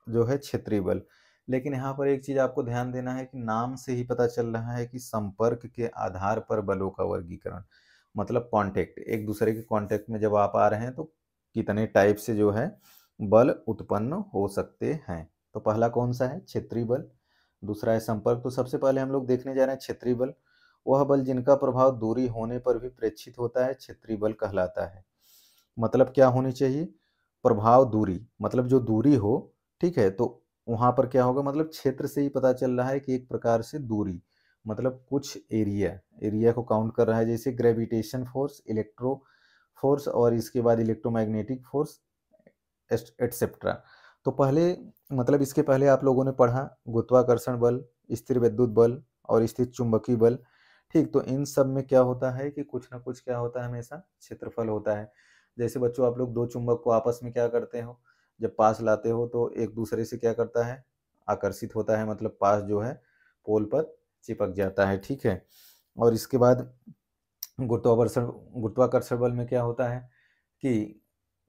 जो है क्षेत्रीय बल। लेकिन यहाँ पर एक चीज आपको ध्यान देना है कि नाम से ही पता चल रहा है कि संपर्क के आधार पर बलों का वर्गीकरण, मतलब कांटेक्ट, एक दूसरे के कांटेक्ट में जब आप आ रहे हैं तो कितने टाइप से जो है बल उत्पन्न हो सकते हैं। तो पहला कौन सा है, क्षेत्रीय बल। दूसरा है संपर्क। तो सबसे पहले हम लोग देखने जा रहे हैं क्षेत्रीय बल। वह बल जिनका प्रभाव दूरी होने पर भी प्रेक्षित होता है क्षेत्रीय बल कहलाता है। मतलब क्या होनी चाहिए, प्रभाव दूरी, मतलब जो दूरी हो, ठीक है, तो वहां पर क्या होगा, मतलब क्षेत्र से ही पता चल रहा है कि एक प्रकार से दूरी, मतलब कुछ एरिया, एरिया को काउंट कर रहा है, जैसे ग्रेविटेशन फोर्स, इलेक्ट्रो फोर्स और इसके बाद इलेक्ट्रोमैग्नेटिक फोर्स एटसेट्रा। तो पहले मतलब इसके पहले आप लोगों ने पढ़ा गुरुत्वाकर्षण बल, स्थिर विद्युत बल और स्थिर चुंबकीय बल, ठीक। तो इन सब में क्या होता है कि कुछ ना कुछ क्या होता है, हमेशा क्षेत्रफल होता है। जैसे बच्चों आप लोग दो चुंबक को आपस में क्या करते हो, जब पास लाते हो तो एक दूसरे से क्या करता है, आकर्षित होता है, मतलब पास जो है पोल पर चिपक जाता है, ठीक है। और इसके बाद गुरुत्वाकर्षण गुरुत्वाकर्षण बल में क्या होता है कि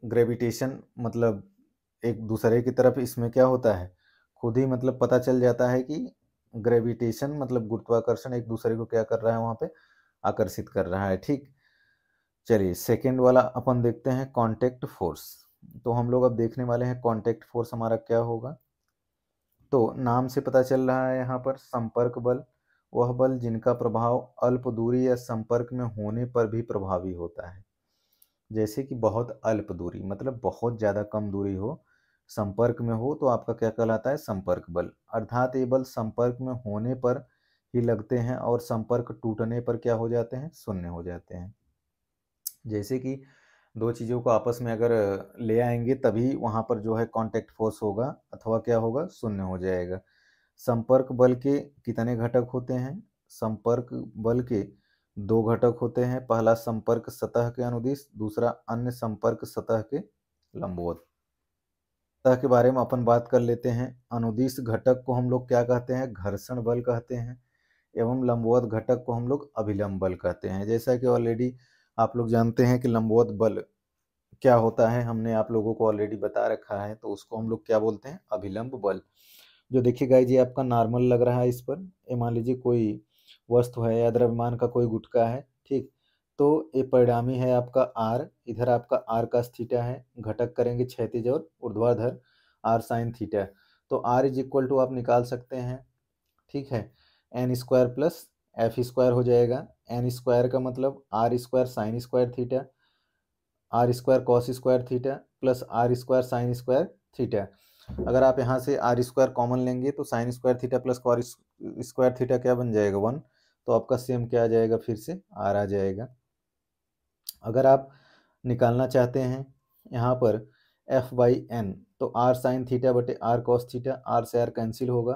ग्रेविटेशन, मतलब एक दूसरे की तरफ इसमें क्या होता है, खुद ही मतलब पता चल जाता है कि ग्रेविटेशन मतलब गुरुत्वाकर्षण एक दूसरे को क्या कर रहा है, वहाँ पे आकर्षित कर रहा है। ठीक, चलिए सेकेंड वाला अपन देखते हैं, कांटेक्ट फोर्स। तो हम लोग अब देखने वाले हैं कांटेक्ट फोर्स हमारा क्या होगा। तो नाम से पता चल रहा है यहाँ पर संपर्क बल, वह बल जिनका प्रभाव अल्प दूरी या संपर्क में होने पर भी प्रभावी होता है। जैसे कि बहुत अल्प दूरी मतलब बहुत ज़्यादा कम दूरी हो, संपर्क में हो, तो आपका क्या कहलाता है, संपर्क बल। अर्थात ये बल संपर्क में होने पर ही लगते हैं और संपर्क टूटने पर क्या हो जाते हैं, शून्य हो जाते हैं। जैसे कि दो चीज़ों को आपस में अगर ले आएंगे तभी वहाँ पर जो है कांटेक्ट फोर्स होगा, अथवा क्या होगा, शून्य हो जाएगा। संपर्क बल के कितने घटक होते हैं, संपर्क बल के दो घटक होते हैं। पहला संपर्क सतह के अनुदिश, दूसरा अन्य संपर्क सतह के लंबवत। सतह के बारे में अपन बात कर लेते हैं। अनुदिश घटक को हम लोग क्या कहते हैं, घर्षण बल कहते हैं, एवं लंबवत घटक को हम लोग अभिलंब बल कहते हैं। जैसा कि ऑलरेडी आप लोग जानते हैं कि लंबवत बल क्या होता है, हमने आप लोगों को ऑलरेडी बता रखा है, तो उसको हम लोग क्या बोलते हैं, अभिलंब बल। जो देखिए गाइस, ये आपका नॉर्मल लग रहा है इस पर, ये मान लीजिए कोई वस्तु है या द्रव्यमान का कोई गुटका है, ठीक, तो ये परिणामी है आपका आर, इधर आपका आर कॉस थीटा है, घटक करेंगे क्षैतिज और ऊर्ध्वाधर आर साइन थीटा। तो आर इज इक्वल टू आप निकाल सकते हैं, ठीक है, N square plus F square हो जाएगा। एन स्क्वायर का मतलब R square sine square theta, R square cos square theta plus R square sine square theta. अगर आप यहाँ से आर स्क्वायर कॉमन लेंगे तो sine square theta plus cos square theta क्या बन जाएगा, 1। तो आपका सेम क्या आ जाएगा, फिर से आर आ जाएगा। अगर आप निकालना चाहते हैं यहाँ पर एफ बाई एन, तो आर साइन थीटा बटे आर कॉस थीटा, आर से आर कैंसिल होगा,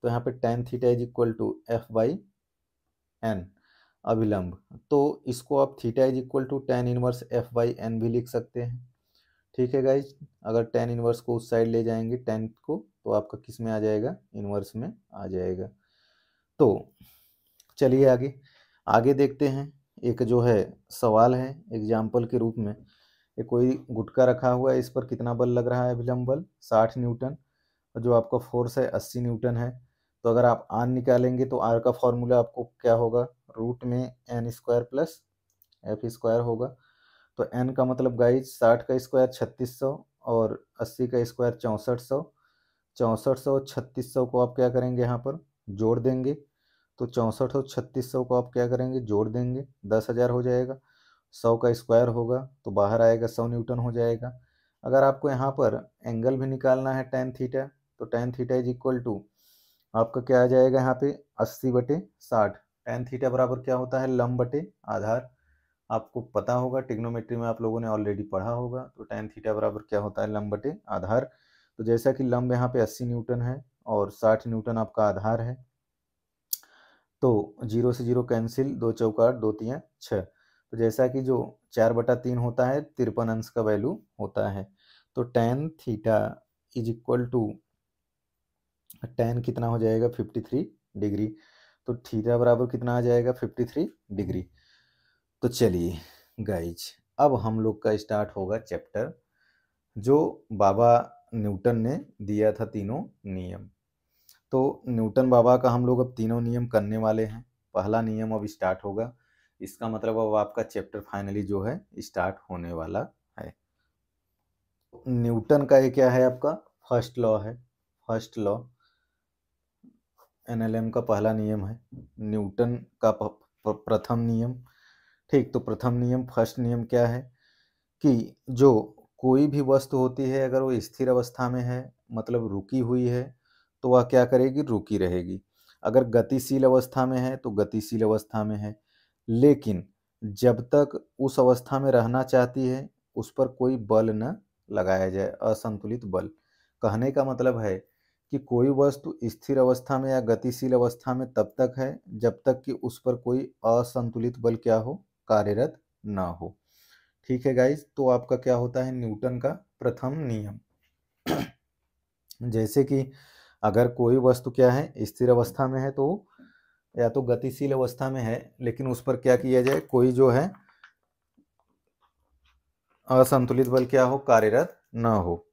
तो यहाँ पे tan theta is equal to F by N अभिलंब। तो इसको आप theta is equal to tan inverse F by N भी लिख सकते हैं। ठीक है गाइज, अगर टेन इनवर्स को उस साइड ले जाएंगे टेन को, तो आपका किस में आ जाएगा, इनवर्स में आ जाएगा। तो चलिए आगे आगे देखते हैं। एक जो है सवाल है एग्जाम्पल के रूप में, ये कोई गुटका रखा हुआ है, इस पर कितना बल लग रहा है, अभिलंब बल 60 न्यूटन, और जो आपका फोर्स है 80 न्यूटन है। तो अगर आप आर निकालेंगे तो आर का फॉर्मूला आपको क्या होगा, रूट में N square plus F square होगा। तो एन का मतलब गाइज 60 का स्क्वायर 3600 और 80 का स्क्वायर 6400। 6400 और 3600 को आप क्या करेंगे, यहाँ पर जोड़ देंगे। तो 64 और 3600 को आप क्या करेंगे, जोड़ देंगे, 10,000 हो जाएगा। 100 का स्क्वायर होगा तो बाहर आएगा 100 न्यूटन हो जाएगा। अगर आपको यहाँ पर एंगल भी निकालना है टेन थीटा, तो tan theta is equal to आपका क्या आ जाएगा, यहाँ पे 80/60। टेन थीटा बराबर क्या होता है, लंब बटे आधार। आपको पता होगा, टिग्नोमेट्री में आप लोगों ने ऑलरेडी पढ़ा होगा। तो टेन थीटा बराबर क्या होता है, लंब बटे आधार। तो जैसा कि लंब यहाँ पे 80 न्यूटन है और 60 न्यूटन आपका आधार है, तो 0 से 0 कैंसिल, 2 चौका 8, 2 तियाँ 6। तो जैसा कि जो 4/3 होता है 53 अंश का वैल्यू होता है। तो tan theta is equal to tan कितना हो जाएगा, 53 डिग्री। तो थीटा बराबर कितना आ जाएगा, 53 डिग्री। तो चलिए गाइज, अब हम लोग का स्टार्ट होगा चैप्टर जो बाबा न्यूटन ने दिया था, तीनों नियम। तो न्यूटन बाबा का हम लोग अब तीनों नियम करने वाले हैं। पहला नियम अब स्टार्ट होगा, इसका मतलब अब आपका चैप्टर फाइनली जो है स्टार्ट होने वाला है। न्यूटन का ये क्या है, आपका फर्स्ट लॉ है। फर्स्ट लॉ एनएलएम का पहला नियम है, न्यूटन का प्रथम नियम। ठीक, तो प्रथम नियम, फर्स्ट नियम क्या है कि जो कोई भी वस्तु होती है अगर वो स्थिर अवस्था में है मतलब रुकी हुई है, तो वह क्या करेगी, रुकी रहेगी। अगर गतिशील अवस्था में है तो गतिशील अवस्था में है। लेकिन जब तक उस अवस्था में रहना चाहती है उस पर कोई बल न लगाया जाए, असंतुलित बल। कहने का मतलब है कि कोई वस्तु स्थिर अवस्था में या गतिशील अवस्था में तब तक है जब तक कि उस पर कोई असंतुलित बल क्या हो, कार्यरत ना हो। ठीक है गाइज, तो आपका क्या होता है, न्यूटन का प्रथम नियम। जैसे कि अगर कोई वस्तु क्या है, स्थिर अवस्था में है तो या तो गतिशील अवस्था में है, लेकिन उस पर क्या किया जाए, कोई जो है असंतुलित बल क्या हो, कार्यरत ना हो।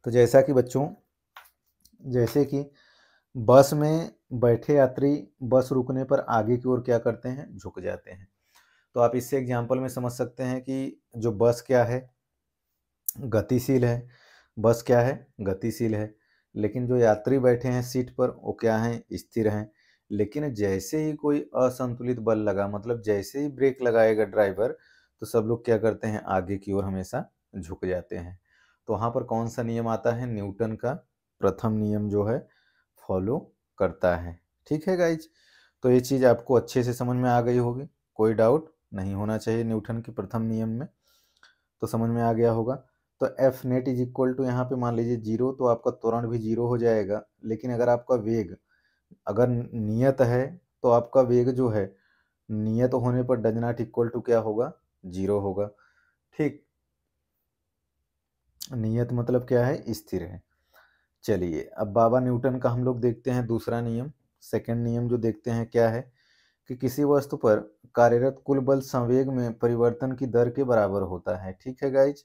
तो जैसा कि बच्चों, जैसे कि बस में बैठे यात्री बस रुकने पर आगे की ओर क्या करते हैं, झुक जाते हैं। तो आप इससे एग्जाम्पल में समझ सकते हैं कि जो बस क्या है, गतिशील है। बस क्या है, गतिशील है। लेकिन जो यात्री बैठे हैं सीट पर वो क्या हैं, स्थिर हैं। लेकिन जैसे ही कोई असंतुलित बल लगा, मतलब जैसे ही ब्रेक लगाएगा ड्राइवर, तो सब लोग क्या करते हैं, आगे की ओर हमेशा झुक जाते हैं। तो वहाँ पर कौन सा नियम आता है, न्यूटन का प्रथम नियम जो है फॉलो करता है। ठीक है गाइज, तो ये चीज़ आपको अच्छे से समझ में आ गई होगी, कोई डाउट नहीं होना चाहिए न्यूटन के प्रथम नियम में, तो समझ में आ गया होगा। तो F net is equal to, यहाँ पे मान लीजिए 0, तो आपका त्वरण भी 0 हो जाएगा। लेकिन अगर आपका वेग अगर नियत है, तो आपका वेग जो है नियत होने पर डज नॉट इक्वल टू क्या होगा, 0 होगा। ठीक, नियत मतलब क्या है, स्थिर है। चलिए अब बाबा न्यूटन का हम लोग देखते हैं दूसरा नियम, सेकंड नियम जो देखते हैं क्या है, कि किसी वस्तु पर कार्यरत कुल बल संवेग में परिवर्तन की दर के बराबर होता है। ठीक है गाइज,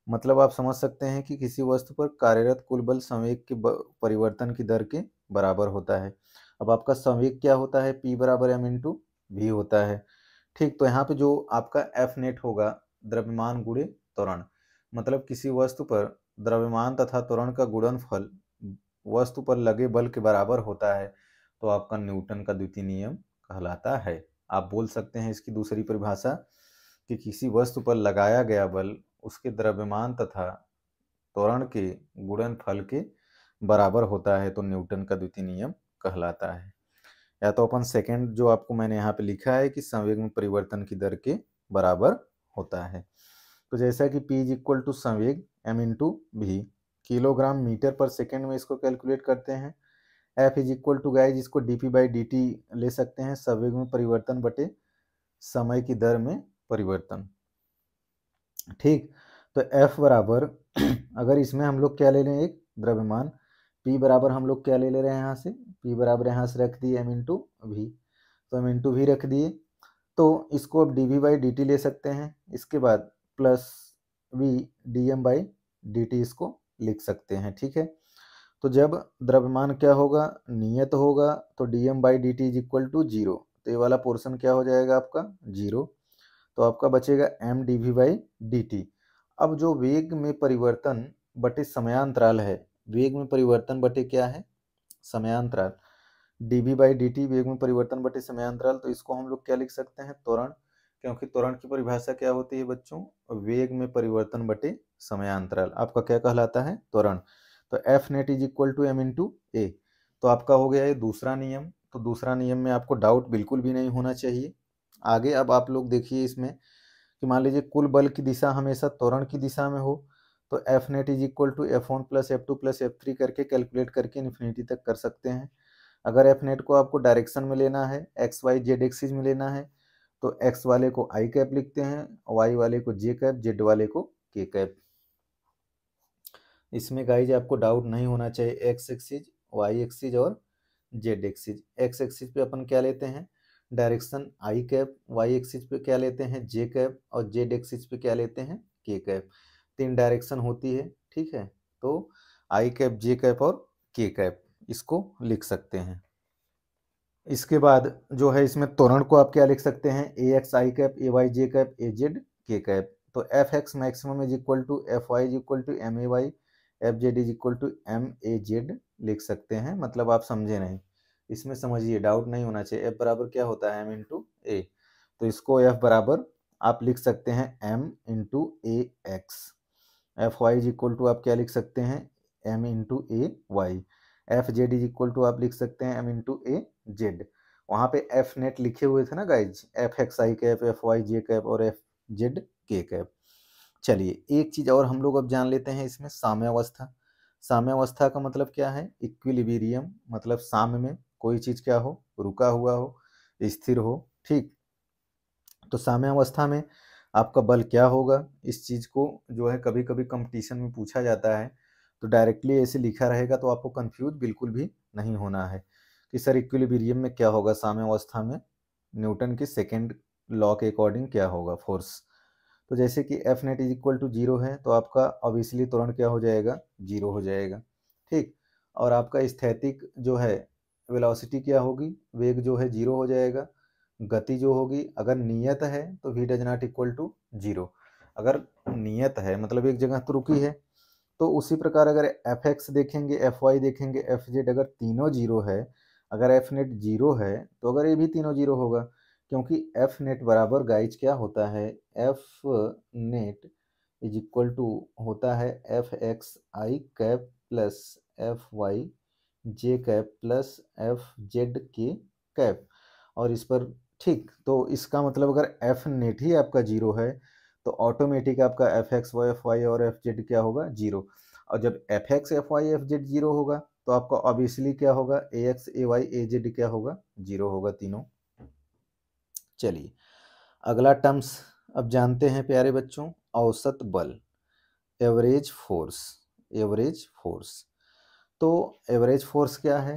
मतलब आप समझ सकते हैं कि किसी वस्तु पर कार्यरत कुल बल संवेग के परिवर्तन की दर के बराबर होता है। अब आपका संवेग क्या होता है, P बराबर m इंटू वी होता है। ठीक, तो यहाँ पे जो आपका F नेट होगा, द्रव्यमान गुणे त्वरण, मतलब किसी वस्तु पर द्रव्यमान तथा त्वरण का गुणनफल वस्तु पर लगे बल के बराबर होता है, तो आपका न्यूटन का द्वितीय नियम कहलाता है। आप बोल सकते हैं इसकी दूसरी परिभाषा कि किसी वस्तु पर लगाया गया बल उसके द्रव्यमान तथा त्वरण के गुणनफल के बराबर होता है, तो न्यूटन का द्वितीय नियम कहलाता है। या तो अपन सेकंड जो आपको मैंने यहाँ पे लिखा है कि संवेग में परिवर्तन की दर के बराबर होता है। तो जैसा कि P इज इक्वल टू संवेग m into v, kilogram metre पर सेकेंड में इसको कैलकुलेट करते हैं। F is equal to guys, इसको dp बाई dt ले सकते हैं, संवेग में परिवर्तन बटे समय की दर में परिवर्तन। ठीक, तो F बराबर अगर इसमें हम लोग क्या ले लें, एक द्रव्यमान, P बराबर हम लोग क्या ले ले रहे हैं यहाँ से, P बराबर यहाँ से रख दिए m इंटू वी, तो m इंटू वी रख दिए। तो इसको अब dv बाई dt ले सकते हैं, इसके बाद plus v dm by dt इसको लिख सकते हैं। ठीक है, तो जब द्रव्यमान क्या होगा, नियत होगा, तो dm by dt is equal to 0, तो ये वाला पोर्शन क्या हो जाएगा आपका 0, तो आपका बचेगा m dv बाई dt। अब जो वेग में परिवर्तन बटे समयांतराल है, वेग में परिवर्तन बटे क्या है, समयांतराल, dv बाई dt वेग में परिवर्तन बटे समयांतराल, तो इसको हम लोग क्या लिख सकते हैं, त्वरण, क्योंकि त्वरण की परिभाषा क्या होती है बच्चों, वेग में परिवर्तन बटे समयांतराल, आपका क्या कहलाता है, त्वरण। तो F net is equal to m into A, तो आपका हो गया ये दूसरा नियम। तो दूसरा नियम में आपको डाउट बिल्कुल भी नहीं होना चाहिए। आगे अब आप लोग देखिए इसमें कि मान लीजिए कुल बल की दिशा हमेशा त्वरण की दिशा में हो, तो F net is equal to F1 plus F2 plus F3 करके कैलकुलेट करके इन्फिनिटी तक कर सकते हैं। अगर एफ नेट को आपको डायरेक्शन में लेना है, एक्स वाई जेड एक्सिस में लेना है, तो एक्स वाले को आई कैप लिखते हैं, वाई वाले को जे कैप, जेड वाले को के कैप। इसमें गाइज आपको डाउट नहीं होना चाहिए, एक्स एक्सिस, वाई एक्सिस और जेड एक्सिस। एक्स एक्सिस पे अपन क्या लेते हैं, direction i cap, y axis पे क्या लेते हैं, जे कैप, और जेड एक्सिस पे क्या लेते हैं, के कैप। 3 डायरेक्शन होती है। ठीक है, तो आई कैप, जे कैप और के कैप इसको लिख सकते हैं। इसके बाद जो है इसमें त्वरण को आप क्या लिख सकते हैं, a x i cap, a y j cap, a z k cap. तो F x maximum is equal to F y is equal to m a y, F z is equal to m a z लिख सकते हैं। मतलब आप समझे नहीं, इसमें समझिए, डाउट नहीं होना चाहिए। एफ बराबर क्या होता है, एम इंटू ए, तो इसको एफ बराबर आप लिख सकते हैं m into a x. F y is equal to आप क्या लिख सकते हैं, m into a y. F z is equal to आप लिख सकते हैं एम इंटू ए जेड। वहाँ पे एफ नेट लिखे हुए थे ना guys, F x i cap, F y j cap और एफ जेड के कैप। चलिए एक चीज और हम लोग अब जान लेते हैं इसमें, साम्यावस्था। साम्यावस्था का मतलब क्या है, इक्विलिब्रियम, मतलब साम्य में कोई चीज क्या हो, रुका हुआ हो, स्थिर हो। ठीक, तो साम्यावस्था में आपका बल क्या होगा, इस चीज को जो है कभी कभी कंपटीशन में पूछा जाता है, तो डायरेक्टली ऐसे लिखा रहेगा तो आपको कंफ्यूज बिल्कुल भी नहीं होना है कि सर इक्विलिब्रियम में क्या होगा, साम्यावस्था में न्यूटन के सेकेंड लॉ के अकॉर्डिंग क्या होगा फोर्स। तो जैसे कि F net is equal to 0 है तो आपका ऑब्वियसली त्वरण क्या हो जाएगा, 0 हो जाएगा। ठीक, और आपका स्थैतिक जो है वेलोसिटी क्या होगी, वेग जो है 0 हो जाएगा। गति जो होगी अगर नियत है तो v does not equal to 0। अगर नियत है मतलब एक जगह तो रुकी है, तो उसी प्रकार अगर एफ एक्स देखेंगे, एफ वाई देखेंगे, एफ जेड अगर तीनों 0 है, अगर एफ नेट 0 है तो अगर ये भी तीनों 0 होगा, क्योंकि एफ नेट बराबर गाइज क्या होता है, F net is equal to होता है F x i cap plus F y j cap plus F z k cap. और इस पर ठीक, तो इसका मतलब अगर एफ नेट ही आपका 0 है तो ऑटोमेटिक आपका F x y F y और एफ जेड क्या होगा, 0। और जब F x F y F z 0 होगा तो आपका ऑब्वियसली क्या होगा, a x a y a z क्या होगा, 0 होगा तीनों। चलिए अगला टर्म्स अब जानते हैं प्यारे बच्चों, औसत बल, एवरेज फोर्स। एवरेज फोर्स, तो एवरेज फोर्स क्या है,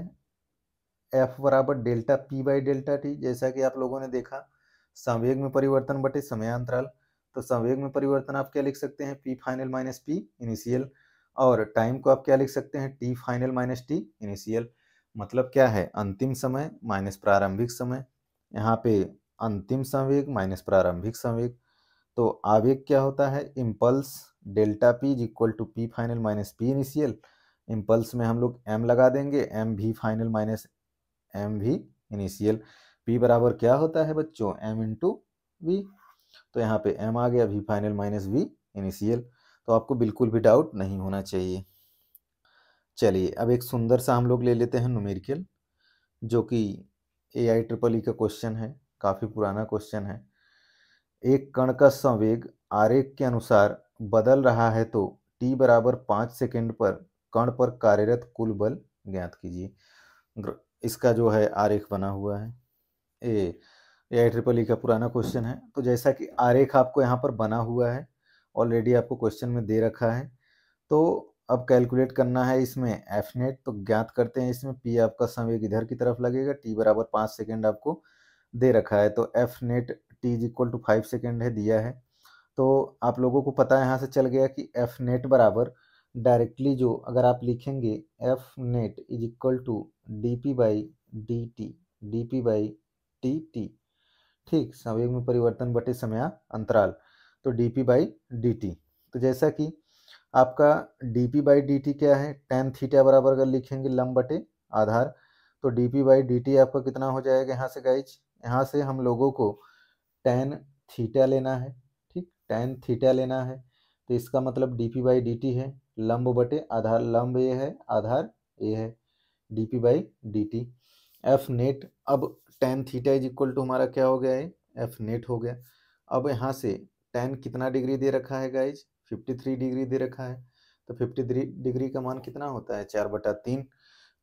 एफ बराबर delta P by delta T. जैसा कि आप लोगों ने देखा संवेग में परिवर्तन बटे समयांतराल, तो संवेग में परिवर्तन आप क्या लिख सकते हैं, P final minus p initial, और टाइम को आप क्या लिख सकते हैं, T final minus T initial. मतलब क्या है, अंतिम समय माइनस प्रारंभिक समय, यहाँ पे अंतिम संवेग माइनस प्रारंभिक संवेग। तो आवेग क्या होता है, impulse delta p is equal to p final minus p initial. Impulse में हम लोग एम लगा देंगे, m v final minus m v initial. P बराबर क्या होता है बच्चों, एम इंटू वी, तो यहाँ पे एम आ गया, v final minus v initial. तो आपको बिल्कुल भी डाउट नहीं होना चाहिए। चलिए अब एक सुंदर सा हम लोग ले लेते हैं न्यूमेरिकल, जो कि AIEEE का क्वेश्चन है, काफ़ी पुराना क्वेश्चन है। एक कण का संवेग आरेख के अनुसार बदल रहा है तो t बराबर 5 सेकेंड पर कण पर कार्यरत कुल बल ज्ञात कीजिए। इसका जो है आरेख बना हुआ है, AIEEE का पुराना क्वेश्चन है। तो जैसा कि आरेख आपको यहाँ पर बना हुआ है, ऑलरेडी आपको क्वेश्चन में दे रखा है, तो अब कैलकुलेट करना है इसमें एफ नेट। तो ज्ञात करते हैं, इसमें पी आपका संवेग इधर की तरफ लगेगा, टी बराबर 5 सेकेंड आपको दे रखा है, तो F net t is equal to 5 second है दिया है। तो आप लोगों को पता है यहाँ से चल गया कि एफ नेट बराबर डायरेक्टली जो अगर आप लिखेंगे F net is equal to d P by D t, d P by t t. ठीक, संवेग में परिवर्तन बटे समय अंतराल, तो d P by D t. तो जैसा कि आपका d P by D t क्या है, टेन थीटा बराबर अगर लिखेंगे लंब बटे आधार, तो d P by D T आपका कितना हो जाएगा यहाँ से गाइज, यहाँ से हम लोगों को टेन थीटा लेना है। ठीक, टेन थीटा लेना है, तो इसका मतलब D P by D T है लंब बटे आधार, लंब ये है आधार ये है, D P by D T. F net, अब tan theta is equal to हमारा क्या हो गया है, एफ नेट हो गया। अब यहाँ से टेन कितना डिग्री दे रखा है गाइज, 53 डिग्री दे रखा है, तो 53 डिग्री का मान कितना होता है, 4/3।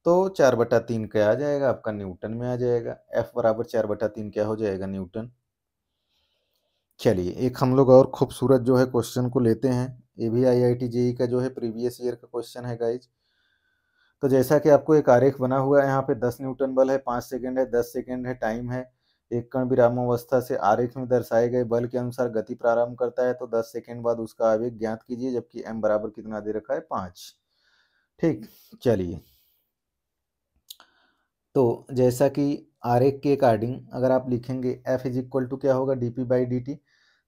तो 4/3 क्या आ जाएगा आपका, न्यूटन में आ जाएगा। एफ बराबर 4/3 क्या हो जाएगा, न्यूटन। चलिए एक हम लोग और खूबसूरत जो है क्वेश्चन को लेते हैं, ये भी IIT JEE का जो है प्रीवियस ईयर का क्वेश्चन है गाइज। तो जैसा कि आपको एक आरेख बना हुआ है, यहाँ पे 10 न्यूटन बल है, 5 सेकेंड है, 10 सेकेंड है टाइम है। एक कण विरामावस्था से आरेख में दर्शाए गए बल के अनुसार गति प्रारंभ करता है, तो 10 सेकेंड बाद उसका आवेग ज्ञात कीजिए, जबकि m बराबर कितना दे रखा है, 5। ठीक, चलिए तो जैसा कि आरेख के अकॉर्डिंग अगर आप लिखेंगे f इज इक्वल टू क्या होगा, d P by D t,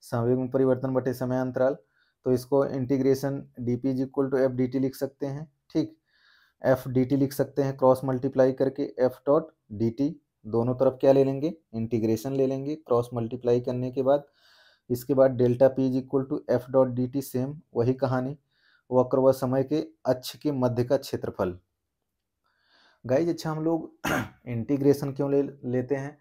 संवेग में परिवर्तन बटे समय अंतराल, तो इसको integration d p is equal to F d t लिख सकते हैं। ठीक, एफ डी टी लिख सकते हैं क्रॉस मल्टीप्लाई करके एफ डॉट डी टी, दोनों तरफ क्या ले लेंगे, इंटीग्रेशन ले लेंगे क्रॉस मल्टीप्लाई करने के बाद। इसके बाद delta p is equal to F dot d t, same वही कहानी, वक्र व समय के अक्ष के मध्य का क्षेत्रफल। गाइज अच्छा हम लोग इंटीग्रेशन क्यों लेते हैं,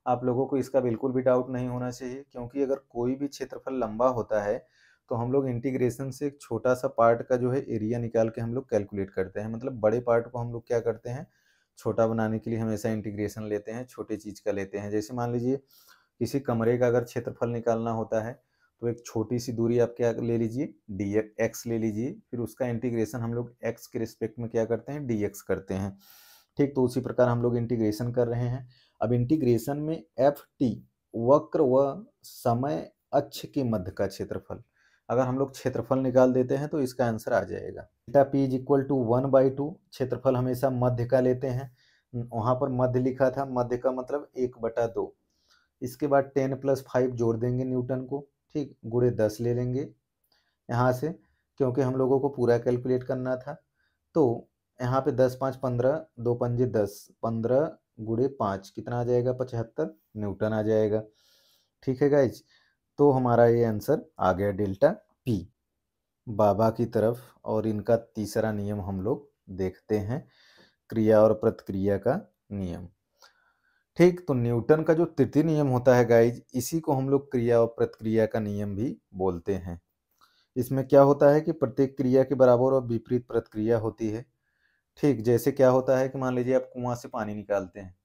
आप लोगों को इसका बिल्कुल भी डाउट नहीं होना चाहिए, क्योंकि अगर कोई भी क्षेत्रफल लंबा होता है तो हम लोग इंटीग्रेशन से एक छोटा सा पार्ट का जो है एरिया निकाल के हम लोग कैलकुलेट करते हैं। मतलब बड़े पार्ट को हम लोग क्या करते हैं, छोटा बनाने के लिए हमेशा इंटीग्रेशन लेते हैं, छोटे चीज़ का लेते हैं। जैसे मान लीजिए किसी कमरे का अगर क्षेत्रफल निकालना होता है, तो एक छोटी सी दूरी आप क्या ले लीजिए, डी एक्स ले लीजिए, फिर उसका इंटीग्रेशन हम लोग एक्स के रिस्पेक्ट में क्या करते हैं, डी एक्स करते हैं। ठीक, तो उसी प्रकार हम लोग इंटीग्रेशन कर रहे हैं। अब इंटीग्रेशन में एफ टी वक्र व समय अक्ष के मध्य का क्षेत्रफल। अगर हम लोग क्षेत्रफल निकाल देते हैं तो इसका आंसर आ जाएगा delta p is equal to 1/2। क्षेत्रफल हमेशा मध्य का लेते हैं, वहाँ पर मध्य लिखा था, मध्य का मतलब 1/2। इसके बाद 10 + 5 जोड़ देंगे न्यूटन को, ठीक, गुणे 10 ले लेंगे यहाँ से, क्योंकि हम लोगों को पूरा कैलकुलेट करना था। तो यहाँ पे 10 × 5 = 15, 2 पंजे 10, 15 गुणे 5 कितना आ जाएगा, 75 न्यूटन आ जाएगा। ठीक है गाइज, तो हमारा ये आंसर आ गया डेल्टा पी। बाबा की तरफ और इनका तीसरा नियम हम लोग देखते हैं, क्रिया और प्रतिक्रिया का नियम। ठीक, तो न्यूटन का जो तृतीय नियम होता है गाइज, इसी को हम लोग क्रिया और प्रतिक्रिया का नियम भी बोलते हैं। इसमें क्या होता है कि प्रत्येक क्रिया के बराबर और विपरीत प्रतिक्रिया होती है। ठीक, जैसे क्या होता है कि मान लीजिए आप कुआं से पानी निकालते हैं।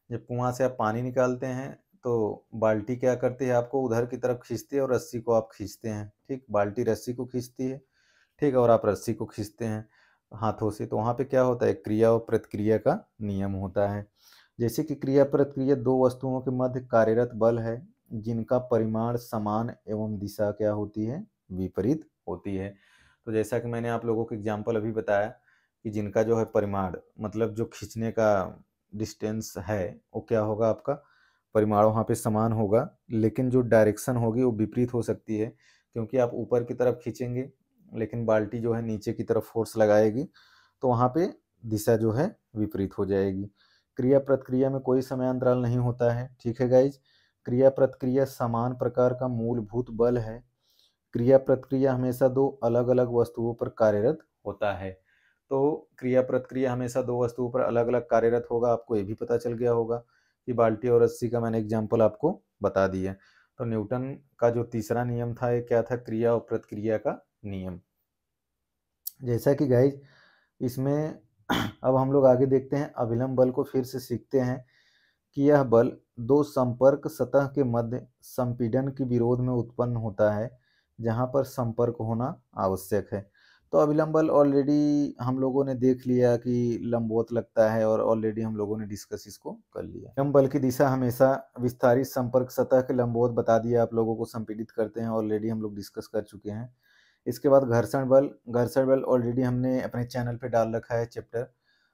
जब कुआं से आप पानी निकालते हैं तो बाल्टी क्या करती है, आपको उधर की तरफ खींचती है और रस्सी को आप खींचते हैं। ठीक, बाल्टी रस्सी को खींचती है, ठीक, और आप रस्सी को खींचते हैं हाथों से। तो वहाँ पे क्या होता है, क्रिया और प्रतिक्रिया का नियम होता है। जैसे कि क्रिया प्रतिक्रिया दो वस्तुओं के मध्य कार्यरत बल है जिनका परिमाण समान एवं दिशा क्या होती है, विपरीत होती है। तो जैसा कि मैंने आप लोगों को एग्जाम्पल अभी बताया कि जिनका जो है परिमाण, मतलब जो खींचने का डिस्टेंस है, वो क्या होगा, आपका परिमाण वहाँ पे समान होगा, लेकिन जो डायरेक्शन होगी वो विपरीत हो सकती है, क्योंकि आप ऊपर की तरफ खींचेंगे लेकिन बाल्टी जो है नीचे की तरफ फोर्स लगाएगी, तो वहाँ पे दिशा जो है विपरीत हो जाएगी। क्रिया प्रतिक्रिया में कोई समय अंतराल नहीं होता है। ठीक है गाइज, क्रिया प्रतिक्रिया समान प्रकार का मूलभूत बल है। क्रिया प्रतिक्रिया हमेशा दो अलग अलग वस्तुओं पर कार्यरत होता है। तो क्रिया प्रतिक्रिया हमेशा दो वस्तुओं पर अलग अलग कार्यरत होगा। आपको ये भी पता चल गया होगा कि बाल्टी और रस्सी का मैंने एग्जाम्पल आपको बता दिया। तो न्यूटन का जो तीसरा नियम था, ये क्या था, क्रिया और प्रतिक्रिया का नियम। जैसा कि गाइज इसमें अब हम लोग आगे देखते हैं, अभिलंब बल को फिर से सीखते हैं कि यह बल दो संपर्क सतह के मध्य संपीड़न के विरोध में उत्पन्न होता है जहां पर संपर्क होना आवश्यक है। तो अभिलंब बल ऑलरेडी हम लोगों ने देख लिया कि लंबवत लगता है, और ऑलरेडी हम लोगों ने डिस्कस इसको कर लिया। अभिलंब बल की दिशा हमेशा विस्तारित संपर्क सतह के लंबवत बता दिया आप लोगों को, संपीड़ित करते हैं, ऑलरेडी हम लोग डिस्कस कर चुके हैं। इसके बाद घर्षण बल, घर्षण बल ऑलरेडी हमने अपने चैनल पे डाल रखा है चैप्टर,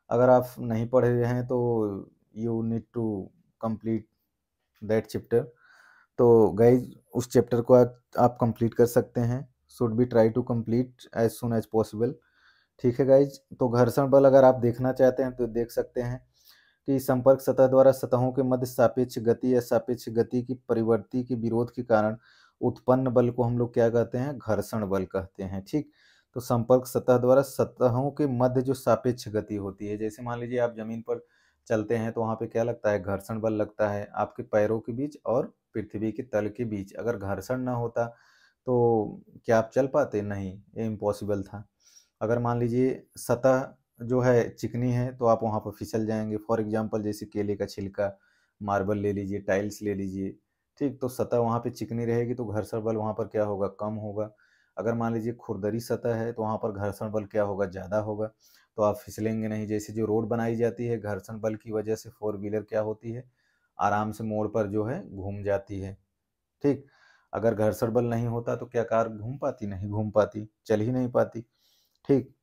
अगर आप नहीं पढ़े हुए हैं तो you need to complete that chapter. तो गाइज उस चैप्टर को आप कंप्लीट कर सकते हैं, should be try to complete as soon as possible. ठीक है गाइज, तो घर्षण बल अगर आप देखना चाहते हैं तो देख सकते हैं कि संपर्क सतह द्वारा सतहों के मध्य सापेक्ष गति या सापेक्ष गति की परिवर्ती के विरोध के कारण उत्पन्न बल को हम लोग क्या कहते हैं, घर्षण बल कहते हैं। ठीक, तो संपर्क सतह द्वारा सतहों के मध्य जो सापेक्ष गति होती है, जैसे मान लीजिए आप जमीन पर चलते हैं तो वहाँ पे क्या लगता है, घर्षण बल लगता है आपके पैरों के बीच और पृथ्वी के तल के बीच। अगर घर्षण ना होता तो क्या आप चल पाते, नहीं, ये इम्पॉसिबल था। अगर मान लीजिए सतह जो है चिकनी है तो आप वहाँ पर फिसल जाएंगे। फॉर एग्जांपल जैसे केले का छिलका, मार्बल ले लीजिए, टाइल्स ले लीजिए, ठीक, तो सतह वहाँ पे चिकनी रहेगी तो घर्षण बल वहाँ पर क्या होगा, कम होगा। अगर मान लीजिए खुरदरी सतह है तो वहाँ पर घर्षण बल क्या होगा, ज़्यादा होगा, तो आप फिसलेंगे नहीं। जैसे जो रोड बनाई जाती है, घर्षण बल की वजह से फोर व्हीलर क्या होती है, आराम से मोड़ पर जो है घूम जाती है। ठीक, अगर घर्षण बल नहीं होता तो क्या कार घूम पाती, नहीं घूम पाती, चल ही नहीं पाती। ठीक,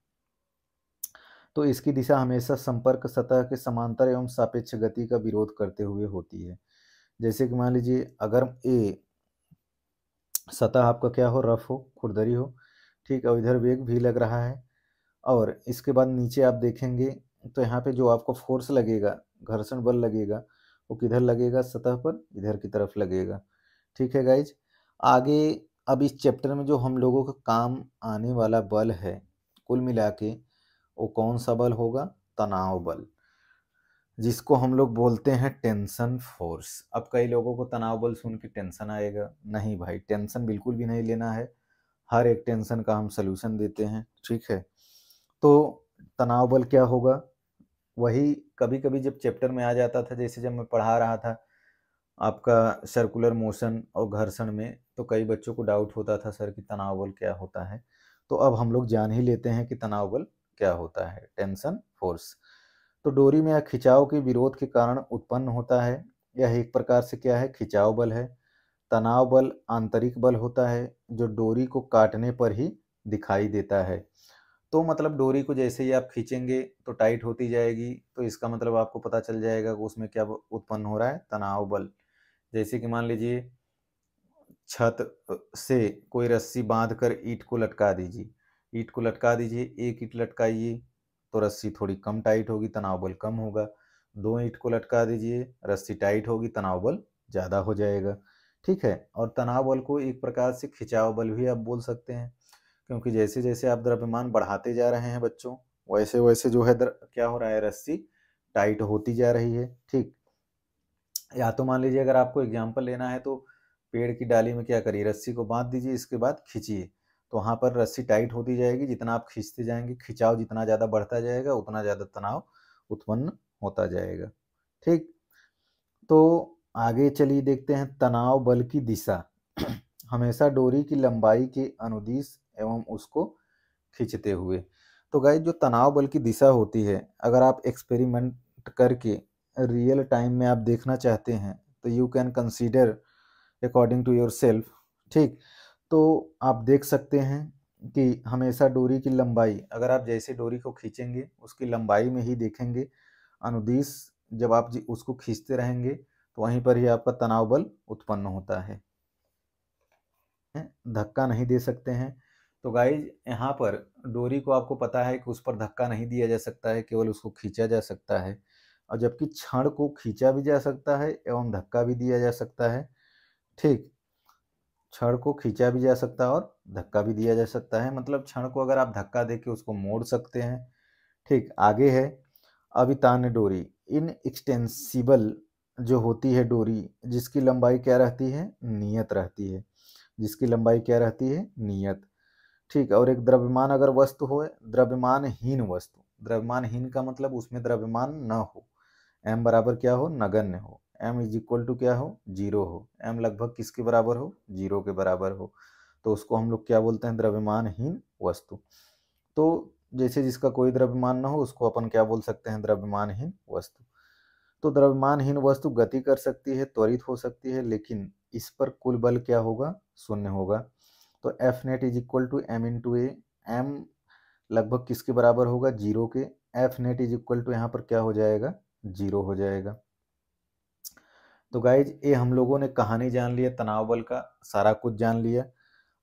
तो इसकी दिशा हमेशा संपर्क सतह के समांतर एवं सापेक्ष गति का विरोध करते हुए होती है। जैसे कि मान लीजिए अगर ए सतह आपका क्या हो, रफ हो, खुरदरी हो, ठीक, और इधर वेग भी लग रहा है, और इसके बाद नीचे आप देखेंगे तो यहाँ पे जो आपको फोर्स लगेगा, घर्षण बल लगेगा, वो किधर लगेगा, सतह पर इधर की तरफ लगेगा। ठीक है गाइज, आगे अब इस चैप्टर में जो हम लोगों का काम आने वाला बल है कुल मिला के, वो कौन सा बल होगा, तनाव बल, जिसको हम लोग बोलते हैं टेंशन फोर्स। अब कई लोगों को तनाव बल सुन के टेंशन आएगा, नहीं भाई, टेंशन बिल्कुल भी नहीं लेना है, हर एक टेंशन का हम सलूशन देते हैं। ठीक है, तो तनाव बल क्या होगा, वही कभी कभी जब चैप्टर में आ जाता था, जैसे जब मैं पढ़ा रहा था आपका सर्कुलर मोशन और घर्षण में, तो कई बच्चों को डाउट होता था सर कि तनाव बल क्या होता है। तो अब हम लोग जान ही लेते हैं कि तनाव बल क्या होता है, टेंशन फोर्स। तो डोरी में या खिंचाव के विरोध के कारण उत्पन्न होता है, यह एक प्रकार से क्या है, खिंचाव बल है। तनाव बल आंतरिक बल होता है जो डोरी को काटने पर ही दिखाई देता है। तो मतलब डोरी को जैसे ही आप खींचेंगे तो टाइट होती जाएगी, तो इसका मतलब आपको पता चल जाएगा कि उसमें क्या उत्पन्न हो रहा है, तनाव बल। जैसे कि मान लीजिए छत से कोई रस्सी बांधकर ईंट को लटका दीजिए, ईंट को लटका दीजिए, एक ईंट लटकाइए तो रस्सी थोड़ी कम टाइट होगी, तनाव बल कम होगा। दो ईंट को लटका दीजिए, रस्सी टाइट होगी, तनाव बल ज़्यादा हो जाएगा। ठीक है, और तनाव बल को एक प्रकार से खिंचाव बल भी आप बोल सकते हैं, क्योंकि जैसे जैसे आप द्रव्यमान बढ़ाते जा रहे हैं बच्चों, वैसे वैसे जो है क्या हो रहा है, रस्सी टाइट होती जा रही है। ठीक, या तो मान लीजिए अगर आपको एग्जाम्पल लेना है तो पेड़ की डाली में क्या करिए, रस्सी को बांध दीजिए, इसके बाद खींचिए, तो वहाँ पर रस्सी टाइट होती जाएगी। जितना आप खींचते जाएंगे, खिंचाव जितना ज़्यादा बढ़ता जाएगा, उतना ज़्यादा तनाव उत्पन्न होता जाएगा। ठीक, तो आगे चलिए देखते हैं तनाव बल की दिशा। हमेशा डोरी की लंबाई के अनुदिश एवं उसको खींचते हुए। तो गाइस जो तनाव बल की दिशा होती है, अगर आप एक्सपेरिमेंट करके रियल टाइम में आप देखना चाहते हैं तो you can consider according to yourself. ठीक, तो आप देख सकते हैं कि हमेशा डोरी की लंबाई, अगर आप जैसे डोरी को खींचेंगे उसकी लंबाई में ही देखेंगे अनुदिश, जब आप उसको खींचते रहेंगे तो वहीं पर ही आपका तनाव बल उत्पन्न होता है। धक्का नहीं दे सकते हैं। तो गाइज यहाँ पर डोरी को आपको पता है कि उस पर धक्का नहीं दिया जा सकता है, केवल उसको खींचा जा सकता है। और जबकि छड़ को खींचा भी जा सकता है एवं धक्का भी दिया जा सकता है। ठीक, छड़ को खींचा भी जा सकता है और धक्का भी दिया जा सकता है, मतलब छड़ को अगर आप धक्का दे के उसको मोड़ सकते हैं। ठीक, आगे है अभितान्य डोरी, इन एक्सटेंसिबल जो होती है डोरी, जिसकी लंबाई क्या रहती है, नियत रहती है, जिसकी लंबाई क्या रहती है, नियत। ठीक, और एक द्रव्यमान अगर वस्तु हो, द्रव्यमानहीन वस्तु, द्रव्यमानहीन का मतलब उसमें द्रव्यमान न हो, एम बराबर क्या हो, नगण्य हो, एम इज इक्वल टू क्या हो, जीरो हो, एम लगभग किसके बराबर हो, जीरो के बराबर हो, तो उसको हम लोग क्या बोलते हैं, द्रव्यमानहीन वस्तु। तो जैसे जिसका कोई द्रव्यमान न हो उसको अपन क्या बोल सकते हैं, द्रव्यमानहीन वस्तु। तो द्रव्यमानहीन वस्तु गति कर सकती है, त्वरित हो सकती है, लेकिन इस पर कुल बल क्या होगा, शून्य होगा। तो F net is equal to m into a, m लगभग किसके बराबर होगा, जीरो के, F net is equal to यहाँ पर क्या हो जाएगा, जीरो हो जाएगा। तो गाइज ये हम लोगों ने कहानी जान लिया, तनाव बल का सारा कुछ जान लिया।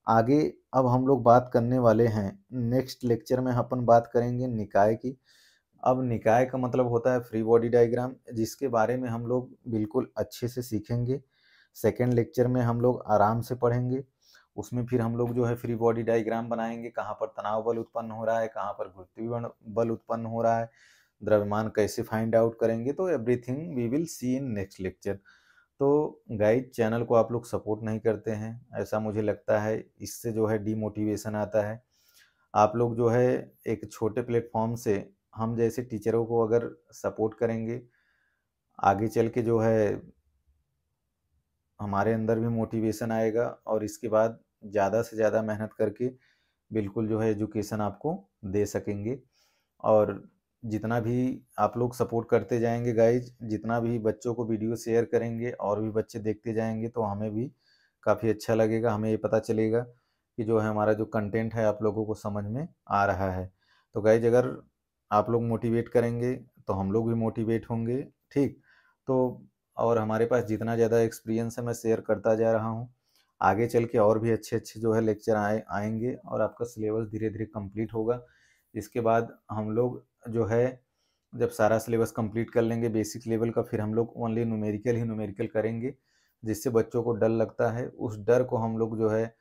आगे अब हम लोग बात करने वाले हैं, नेक्स्ट लेक्चर में अपन बात करेंगे निकाय की। अब निकाय का मतलब होता है फ्री बॉडी डायग्राम, जिसके बारे में हम लोग बिल्कुल अच्छे से सीखेंगे। सेकेंड लेक्चर में हम लोग आराम से पढ़ेंगे, उसमें फिर हम लोग जो है फ्री बॉडी डायग्राम बनाएंगे, कहाँ पर तनाव बल उत्पन्न हो रहा है, कहाँ पर गुरुत्वीय बल उत्पन्न हो रहा है, द्रव्यमान कैसे फाइंड आउट करेंगे, तो everything we will see in next lecture. तो गाइड चैनल को आप लोग सपोर्ट नहीं करते हैं, ऐसा मुझे लगता है, इससे जो है डीमोटिवेशन आता है। आप लोग जो है एक छोटे प्लेटफॉर्म से हम जैसे टीचरों को अगर सपोर्ट करेंगे, आगे चल के जो है हमारे अंदर भी मोटिवेशन आएगा, और इसके बाद ज़्यादा से ज़्यादा मेहनत करके बिल्कुल जो है एजुकेशन आपको दे सकेंगे। और जितना भी आप लोग सपोर्ट करते जाएंगे गाइज, जितना भी बच्चों को वीडियो शेयर करेंगे और भी बच्चे देखते जाएंगे, तो हमें भी काफ़ी अच्छा लगेगा, हमें ये पता चलेगा कि जो है हमारा जो कंटेंट है आप लोगों को समझ में आ रहा है। तो गाइज अगर आप लोग मोटिवेट करेंगे तो हम लोग भी मोटिवेट होंगे। ठीक, तो और हमारे पास जितना ज़्यादा एक्सपीरियंस है मैं शेयर करता जा रहा हूँ, आगे चल के और भी अच्छे अच्छे जो है लेक्चर आएंगे और आपका सिलेबस धीरे धीरे कंप्लीट होगा। इसके बाद हम लोग जो है जब सारा सिलेबस कंप्लीट कर लेंगे बेसिक लेवल का, फिर हम लोग ओनली न्यूमेरिकल ही न्यूमेरिकल करेंगे, जिससे बच्चों को डर लगता है, उस डर को हम लोग जो है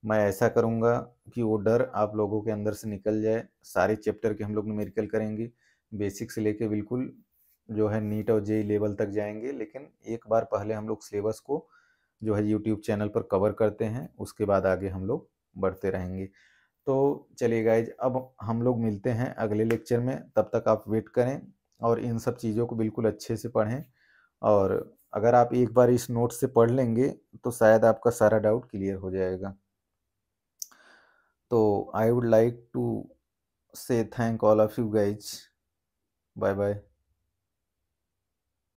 मैं ऐसा करूँगा कि वो डर आप लोगों के अंदर से निकल जाए। सारे चैप्टर के हम लोग न्यूमेरिकल करेंगे, बेसिक से लेके बिल्कुल जो है नीट और जेई लेवल तक जाएंगे, लेकिन एक बार पहले हम लोग सिलेबस को जो है यूट्यूब चैनल पर कवर करते हैं, उसके बाद आगे हम लोग बढ़ते रहेंगे। तो चलिए गाइज अब हम लोग मिलते हैं अगले लेक्चर में, तब तक आप वेट करें और इन सब चीज़ों को बिल्कुल अच्छे से पढ़ें। और अगर आप एक बार इस नोट से पढ़ लेंगे तो शायद आपका सारा डाउट क्लियर हो जाएगा। तो I would like to say thank all of you guys, bye bye.